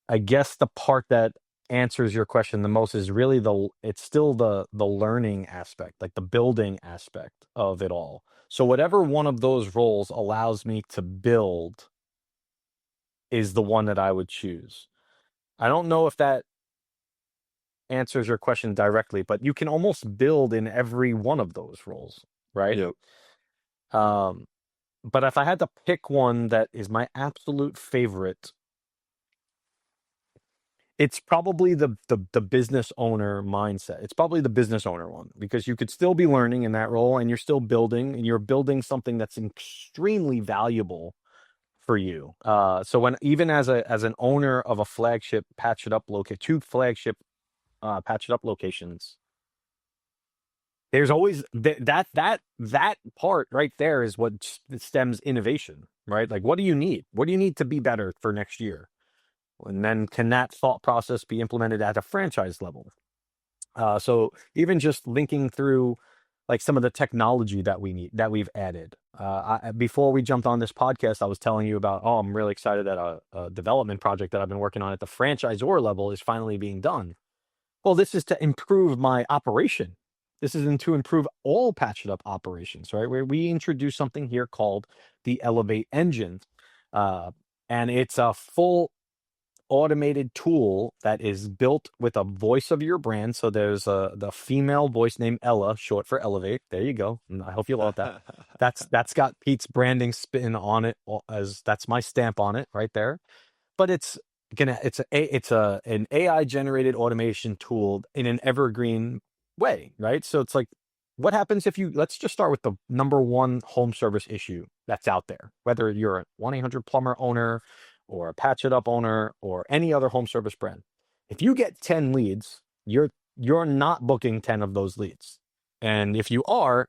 Speaker 2: I guess the part that answers your question the most is really it's still the learning aspect, like the building aspect of it all. So whatever one of those roles allows me to build is the one that I would choose. I don't know if that answers your question directly, but you can almost build in every one of those roles, right?
Speaker 1: Yep.
Speaker 2: Um, but if I had to pick one that is my absolute favorite, it's probably the business owner mindset. It's probably the business owner one, because you could still be learning in that role, and you're still building, and you're building something that's extremely valuable for you. So when, even as an owner of a flagship Patch It Up location, two flagship Patch It Up locations, there's always that part right there is what stems innovation, right? Like, what do you need? What do you need to be better for next year? And then can that thought process be implemented at a franchise level? So even just linking through like some of the technology that we've added. Before we jumped on this podcast, I was telling you about, oh, I'm really excited that a development project that I've been working on at the franchisor level is finally being done. Well, this is to improve my operation. This is to improve all Patch It Up operations, right? Where we introduce something here called the Elevate engine. Uh, and it's a full automated tool that is built with a voice of your brand. So there's the female voice named Ella, short for Elevate. There you go. And I hope you love that. That's got Pete's branding spin on it, as that's my stamp on it right there. But it's an AI generated automation tool in an evergreen way, right? So it's like, what happens if let's just start with the number one home service issue that's out there, whether you're a 1-800 plumber owner or a Patch It Up owner or any other home service brand. If you get 10 leads, you're not booking 10 of those leads. And if you are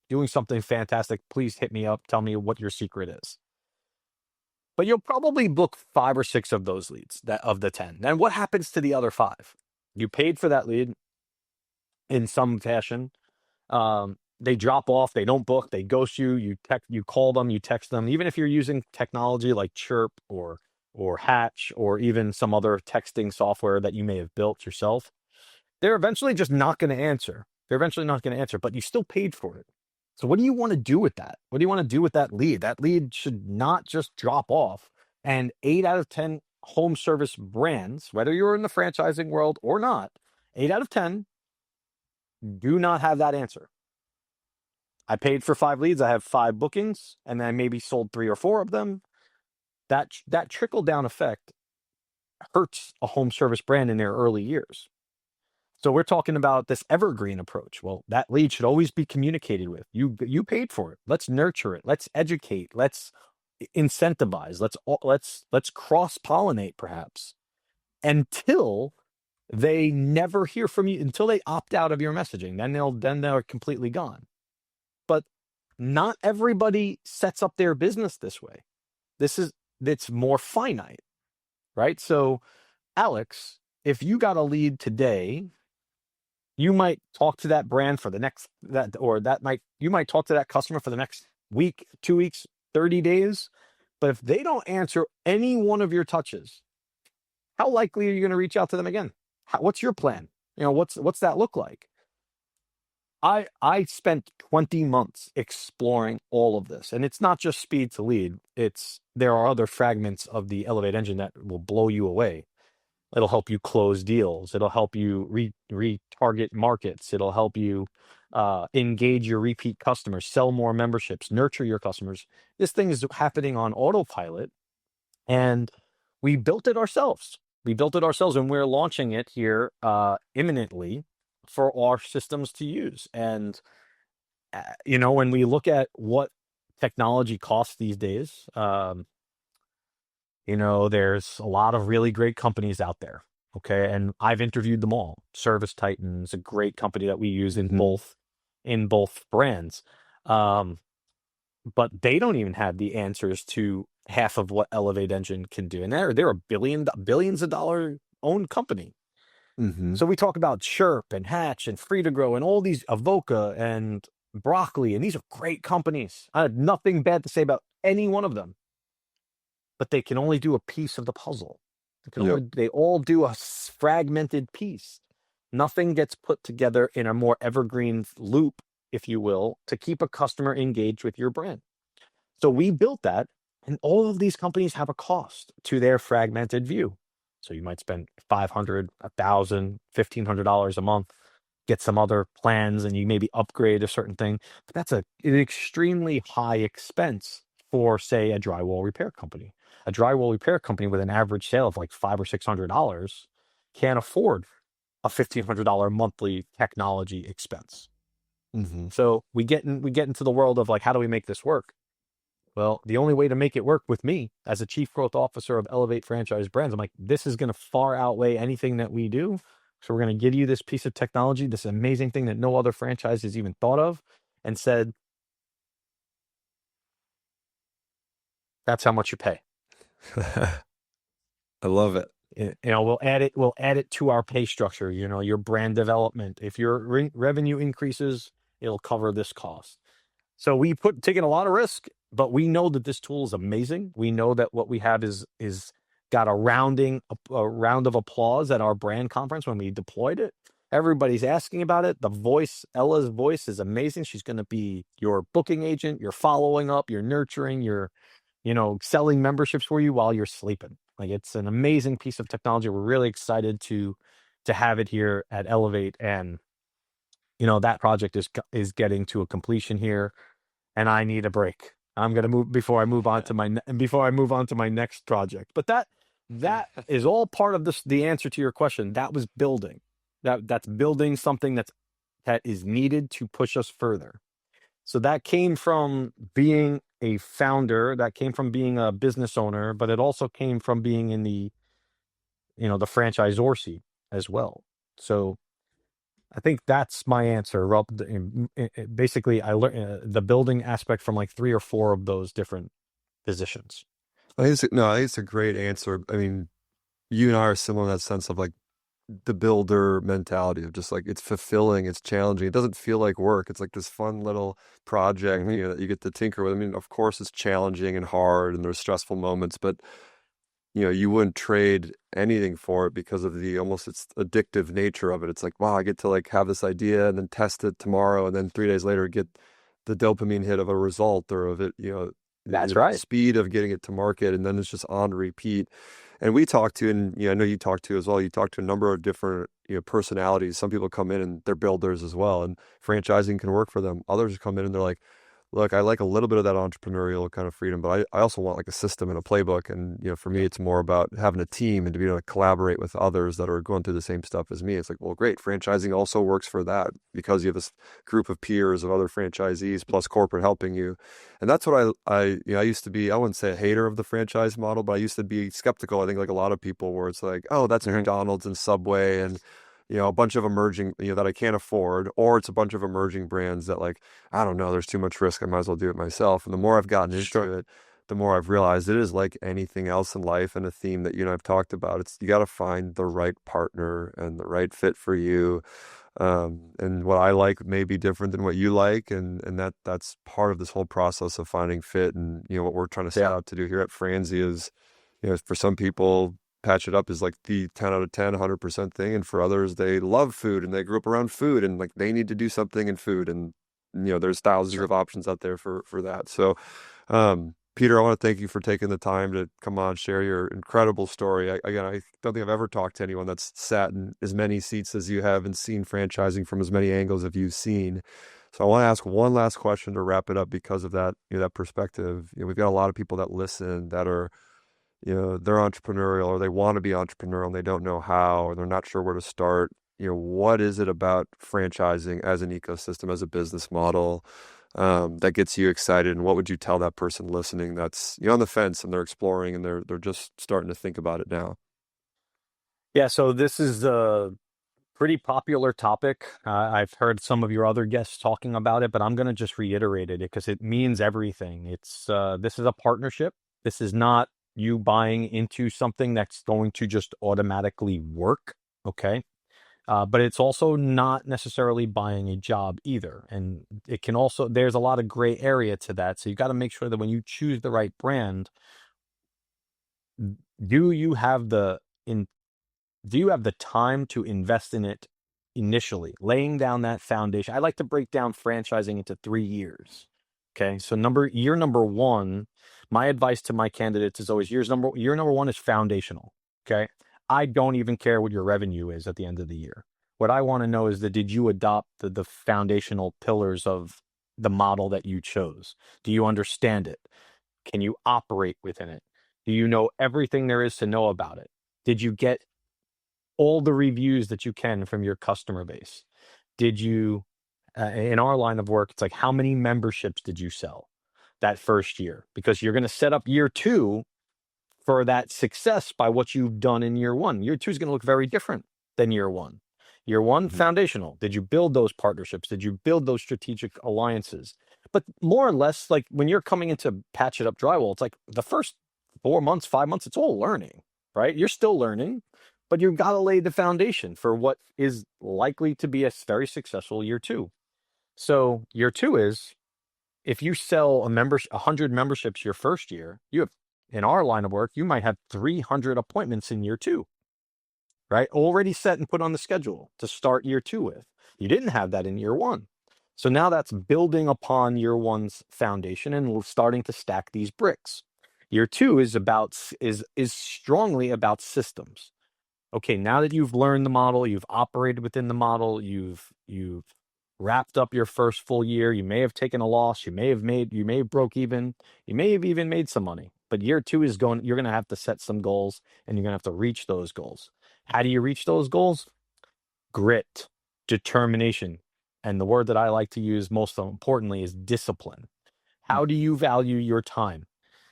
Speaker 2: doing something fantastic. Please hit me up. Tell me what your secret is. But you'll probably book 5 or 6 of those leads, that of the 10. Then what happens to the other 5? You paid for that lead in some fashion. They drop off, they don't book, they ghost you. You call them, you text them. Even if you're using technology like Chirp or Hatch or even some other texting software that you may have built yourself, they're eventually just not going to answer. They're eventually not going to answer, but you still paid for it. So what do you want to do with that? What do you want to do with that lead? That lead should not just drop off. And 8 out of 10 home service brands, whether you're in the franchising world or not, 8 out of 10 do not have that answer. I paid for 5 leads. I have 5 bookings, and then I maybe sold 3 or 4 of them. That trickle down effect hurts a home service brand in their early years. So we're talking about this evergreen approach. Well, that lead should always be communicated with. You paid for it. Let's nurture it. Let's educate. Let's incentivize. Let's cross pollinate perhaps until they never hear from you, until they opt out of your messaging. Then they're completely gone. But not everybody sets up their business this way. It's more finite. right? So, Alex, if you got a lead today, you might talk to that brand for the next that or that might you might talk to that customer for the next week, 2 weeks, 30 days. But if they don't answer any one of your touches, how likely are you going to reach out to them again? What's your plan? What's that look like? I spent 20 months exploring all of this, and it's not just speed to lead. There are other fragments of the Elevate engine that will blow you away. It'll help you close deals. It'll help you retarget markets. It'll help you engage your repeat customers, sell more memberships, nurture your customers. This thing is happening on autopilot, and we built it ourselves. We built it ourselves, and we're launching it here imminently for our systems to use. And when we look at what technology costs these days, there's a lot of really great companies out there. Okay. And I've interviewed them all. Service Titan is a great company that we use in both brands. But they don't even have the answers to half of what Elevate Engine can do. And they're a billions of dollar owned company.
Speaker 1: Mm-hmm.
Speaker 2: So we talk about Chirp and Hatch and Free to Grow and all these, Avoca and Broccoli, and these are great companies. I have nothing bad to say about any one of them, but they can only do a piece of the puzzle. They all do a fragmented piece. Nothing gets put together in a more evergreen loop, if you will, to keep a customer engaged with your brand. So we built that, and all of these companies have a cost to their fragmented view. So you might spend $500, $1,000, $1,500 a month, get some other plans, and you maybe upgrade a certain thing. But that's an extremely high expense for, say, a drywall repair company. A drywall repair company with an average sale of like $500 or $600 can't afford a $1,500 monthly technology expense.
Speaker 1: Mm-hmm.
Speaker 2: So we get into the world of like, how do we make this work? Well, the only way to make it work with me as a chief growth officer of Elevate Franchise Brands, I'm like, this is going to far outweigh anything that we do. So we're going to give you this piece of technology, this amazing thing that no other franchise has even thought of, and said, that's how much you pay.
Speaker 1: I love it.
Speaker 2: We'll add it to our pay structure, your brand development. If your revenue increases, it'll cover this cost. So we taken a lot of risk, but we know that this tool is amazing. We know that what we have is got a round of applause at our brand conference when we deployed it. Everybody's asking about it. Ella's voice is amazing. She's going to be your booking agent. You're following up, you're nurturing, you're selling memberships for you while you're sleeping. Like, it's an amazing piece of technology. We're really excited to have it here at Elevate, and that project is getting to a completion here, and I need a break. I'm gonna move before I move on to my next project. But that is all part of this. The answer to your question, that was building. That's building something that is needed to push us further. So that came from being a founder, that came from being a business owner, but it also came from being in the franchisor seat as well. So I think that's my answer. Basically, I learned the building aspect from like 3 or 4 of those different positions.
Speaker 1: I think it's a great answer. I mean, you and I are similar in that sense of like the builder mentality of just like, it's fulfilling, it's challenging. It doesn't feel like work. It's like this fun little project, that you get to tinker with. I mean, of course it's challenging and hard and there's stressful moments, but you wouldn't trade anything for it because of it's addictive nature of it. It's like, wow, I get to like have this idea and then test it tomorrow. And then 3 days later get the dopamine hit of a result or of it,
Speaker 2: That's
Speaker 1: the
Speaker 2: right.
Speaker 1: speed of getting it to market. And then it's just on repeat. And we talked to, and I know you talked to as well. You talked to a number of different personalities. Some people come in and they're builders as well, and franchising can work for them. Others come in and they're like, look, I like a little bit of that entrepreneurial kind of freedom, but I also want like a system and a playbook. And for me, it's more about having a team and to be able to collaborate with others that are going through the same stuff as me. It's like, well, great, franchising also works for that because you have this group of peers of other franchisees plus corporate helping you. And that's what I used to be. I wouldn't say a hater of the franchise model, but I used to be skeptical. I think like a lot of people, where it's like, oh, that's McDonald's and Subway and a bunch of emerging, that I can't afford, or it's a bunch of emerging brands that like, I don't know, there's too much risk. I might as well do it myself. And the more I've gotten into it, the more I've realized it is like anything else in life, and a theme that you and I've talked about. It's you got to find the right partner and the right fit for you. And what I like may be different than what you like, and that's part of this whole process of finding fit. And what we're trying to set
Speaker 2: Yeah.
Speaker 1: out to do here at Franzi is, for some people, patch it up is like the 10 out of 10, 100% thing, and for others, they love food and they grew up around food and like they need to do something in food, and there's thousands
Speaker 2: Sure.
Speaker 1: of options out there for that. So, Peter, I want to thank you for taking the time to come on, share your incredible story. Again, I don't think I've ever talked to anyone that's sat in as many seats as you have and seen franchising from as many angles as you've seen. So I want to ask one last question to wrap it up because of that, that perspective. We've got a lot of people that listen that are, they're entrepreneurial or they want to be entrepreneurial and they don't know how, or they're not sure where to start. What is it about franchising as an ecosystem, as a business model, that gets you excited? And what would you tell that person listening that's on the fence and they're exploring and they're just starting to think about it now?
Speaker 2: Yeah, so this is a pretty popular topic. I've heard some of your other guests talking about it, but I'm going to just reiterate it because it means everything. It's this is a partnership. This is not you buying into something that's going to just automatically work. Okay. But it's also not necessarily buying a job either. And it can also, there's a lot of gray area to that. So you got to make sure that when you choose the right brand, do you have the in do you have the time to invest in it initially, laying down that foundation? I like to break down franchising into 3 years. Okay. So year number one, my advice to my candidates is always year number one is foundational. Okay. I don't even care what your revenue is at the end of the year. What I want to know is that did you adopt the foundational pillars of the model that you chose? Do you understand it? Can you operate within it? Do you know everything there is to know about it? Did you get all the reviews that you can from your customer base? Did you, in our line of work, it's like, how many memberships did you sell that first year? Because you're going to set up year two for that success by what you've done in year one. Year two is going to look very different than year one. Year one,
Speaker 1: Mhm.
Speaker 2: foundational. Did you build those partnerships? Did you build those strategic alliances? But more or less, like when you're coming into Patch It Up Drywall, it's like the first 4 months, 5 months, it's all learning, right? You're still learning, but you've got to lay the foundation for what is likely to be a very successful year two. So year two is if you sell 100 memberships your first year, you have, in our line of work, you might have 300 appointments in year two, right? Already set and put on the schedule to start year two with. You didn't have that in year one. So now that's building upon year one's foundation and starting to stack these bricks. Year two is strongly about systems. Okay, now that you've learned the model, you've operated within the model, you've wrapped up your first full year, you may have taken a loss, you may have broke even, you may have even made some money. But year two is you're going to have to set some goals and you're going to have to reach those goals. How do you reach those goals? Grit, determination. And the word that I like to use most importantly is discipline. How do you value your time?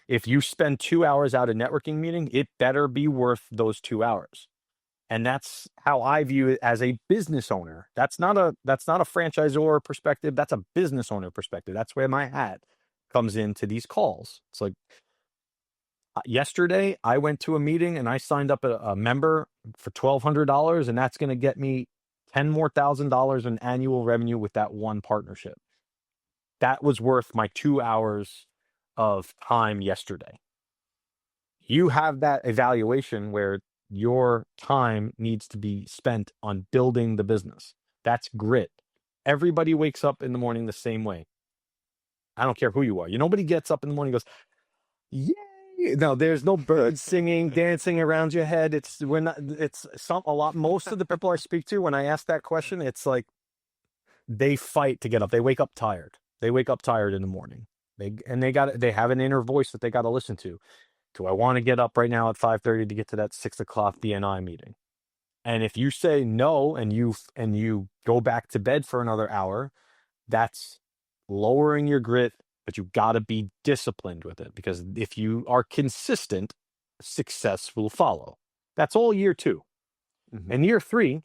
Speaker 2: If you spend 2 hours at a networking meeting, it better be worth those 2 hours. And that's how I view it as a business owner. That's not a franchisor perspective. That's a business owner perspective. That's where my hat comes into these calls. It's like yesterday I went to a meeting and I signed up a member for $1,200, and that's going to get me $10,000 in annual revenue with that one partnership. That was worth my 2 hours of time yesterday. You have that evaluation where your time needs to be spent on building the business. That's grit. Everybody wakes up in the morning the same way. I don't care who you are. Nobody gets up in the morning and goes, "Yay!" No, there's no birds singing, dancing around your head. Most of the people I speak to, when I ask that question, it's like they fight to get up. They wake up tired. They wake up tired in the morning. They have an inner voice that they got to listen to. Do I want to get up right now at 5:30 to get to that 6 o'clock BNI meeting? And if you say no and you go back to bed for another hour, that's lowering your grit, but you got to be disciplined with it, because if you are consistent, success will follow. That's all year two.
Speaker 1: Mhm.
Speaker 2: And year three,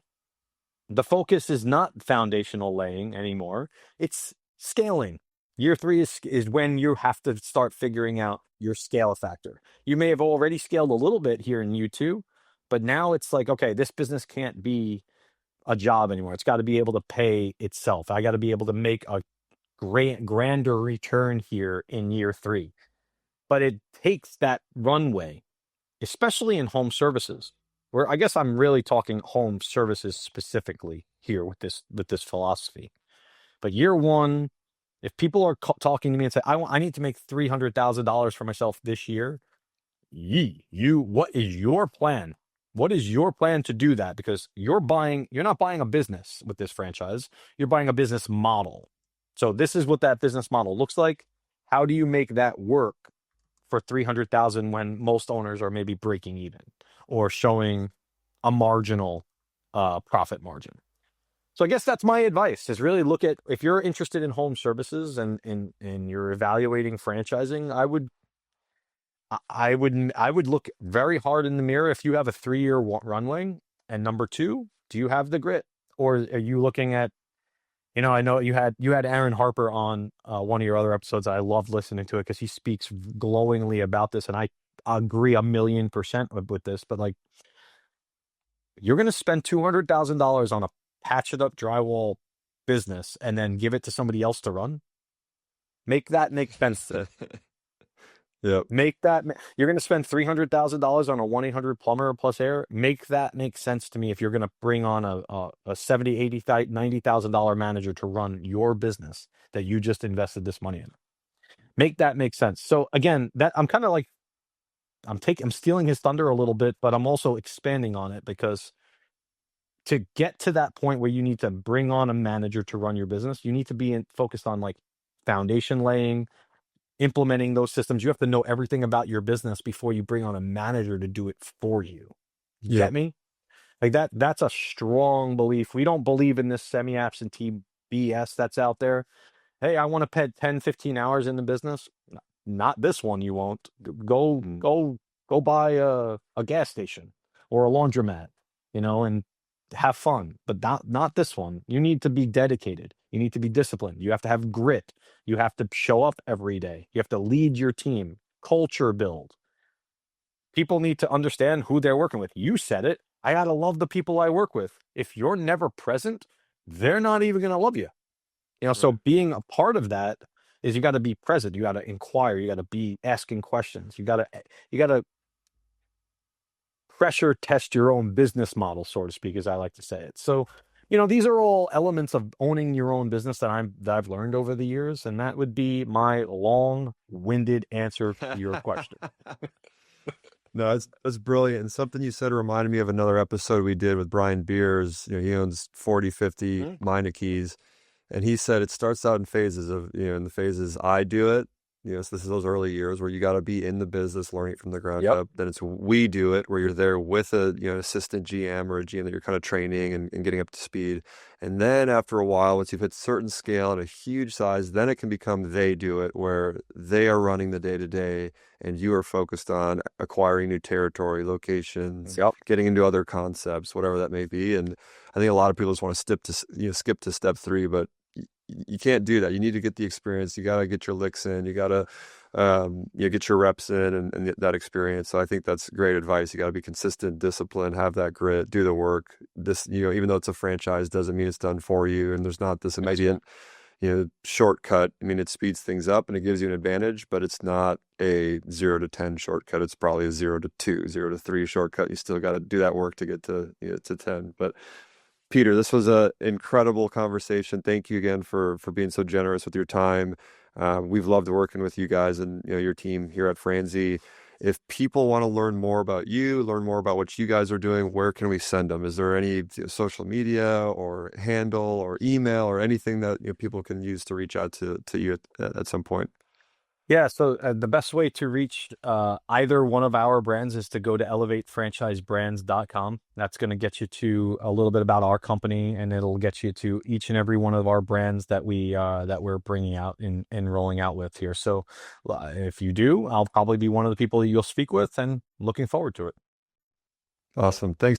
Speaker 2: the focus is not foundational laying anymore. It's scaling. Year three is when you have to start figuring out your scale factor. You may have already scaled a little bit here in U2, but now it's like, okay, this business can't be a job anymore. It's got to be able to pay itself. I got to be able to make a grander return here in year three. But it takes that runway, especially in home services, where I guess I'm really talking home services specifically here with this philosophy. But year one, if people are talking to me and say, I need to make $300,000 for myself this year, what is your plan? What is your plan to do that? Because you're not buying a business with this franchise. You're buying a business model. So this is what that business model looks like. How do you make that work for 300,000 when most owners are maybe breaking even or showing a marginal profit margin? So I guess that's my advice, is really look at, if you're interested in home services and you're evaluating franchising, I would look very hard in the mirror if you have a 3-year runway. And number two, do you have the grit? Or are you looking at, I know you had Aaron Harper on one of your other episodes. I loved listening to it because he speaks glowingly about this, and I agree 1,000,000% with this. But like, you're going to spend $200,000 on a patch it up drywall business and then give it to somebody else to run. Make that make sense.
Speaker 1: Yep.
Speaker 2: You're going to spend $300,000 on a 1-800 plumber plus air. Make that make sense to me if you're going to bring on a $70,000, $80,000, $90,000 manager to run your business that you just invested this money in. Make that make sense. So again, that I'm kind of like, I'm stealing his thunder a little bit, but I'm also expanding on it, because to get to that point where you need to bring on a manager to run your business, you need to be focused on like foundation laying, implementing those systems. You have to know everything about your business before you bring on a manager to do it for you. You get me? Like that's a strong belief. We don't believe in this semi-absentee BS that's out there. Hey, I want to pay 10, 15 hours in the business. Not this one. You won't. Go buy a gas station or a laundromat, and have fun, but not this one. You need to be dedicated. You need to be disciplined. You have to have grit. You have to show up every day. You have to lead your team, culture build. People need to understand who they're working with. You said it. I got to love the people I work with. If you're never present, they're not even going to love you.
Speaker 1: Right.
Speaker 2: So being a part of that is, you got to be present. You got to inquire. You got to be asking questions. You got to pressure test your own business model, so to speak, as I like to say it. So, these are all elements of owning your own business that I've learned over the years, and that would be my long-winded answer to your question.
Speaker 1: No, that's brilliant. And something you said reminded me of another episode we did with Brian Beers. He owns 40, 50 Meinekes. And he said it starts out in phases of, in the phases, I do it. So this is those early years where you got to be in the business, learning it from the ground up. Then it's we do it, where you're there with a assistant GM or a GM that you're kind of training and getting up to speed. And then after a while, once you've hit certain scale and a huge size, then it can become they do it, where they are running the day-to-day and you are focused on acquiring new territory, locations, getting into other concepts, whatever that may be. And I think a lot of people just want to skip to step 3, but you can't do that. You need to get the experience. You got to get your licks in. You got to get your reps in and that experience. So I think that's great advice. You got to be consistent, disciplined, have that grit, do the work. This, even though it's a franchise, doesn't mean it's done for you. And there's not this immediate, shortcut. I mean, it speeds things up and it gives you an advantage, but it's not a 0 to 10 shortcut. It's probably a 0 to 2, 0 to 3 shortcut. You still got to do that work to get to 10. But Peter, this was an incredible conversation. Thank you again for being so generous with your time. We've loved working with you guys and your team here at Franzi. If people want to learn more about you, learn more about what you guys are doing, where can we send them? Is there any social media or handle or email or anything that people can use to reach out to you at some point?
Speaker 2: Yeah, so the best way to reach either one of our brands is to go to elevatefranchisebrands.com. That's going to get you to a little bit about our company, and it'll get you to each and every one of our brands that we're bringing out and rolling out with here. So if you do, I'll probably be one of the people you'll speak with, and looking forward to it.
Speaker 1: Awesome. Thanks.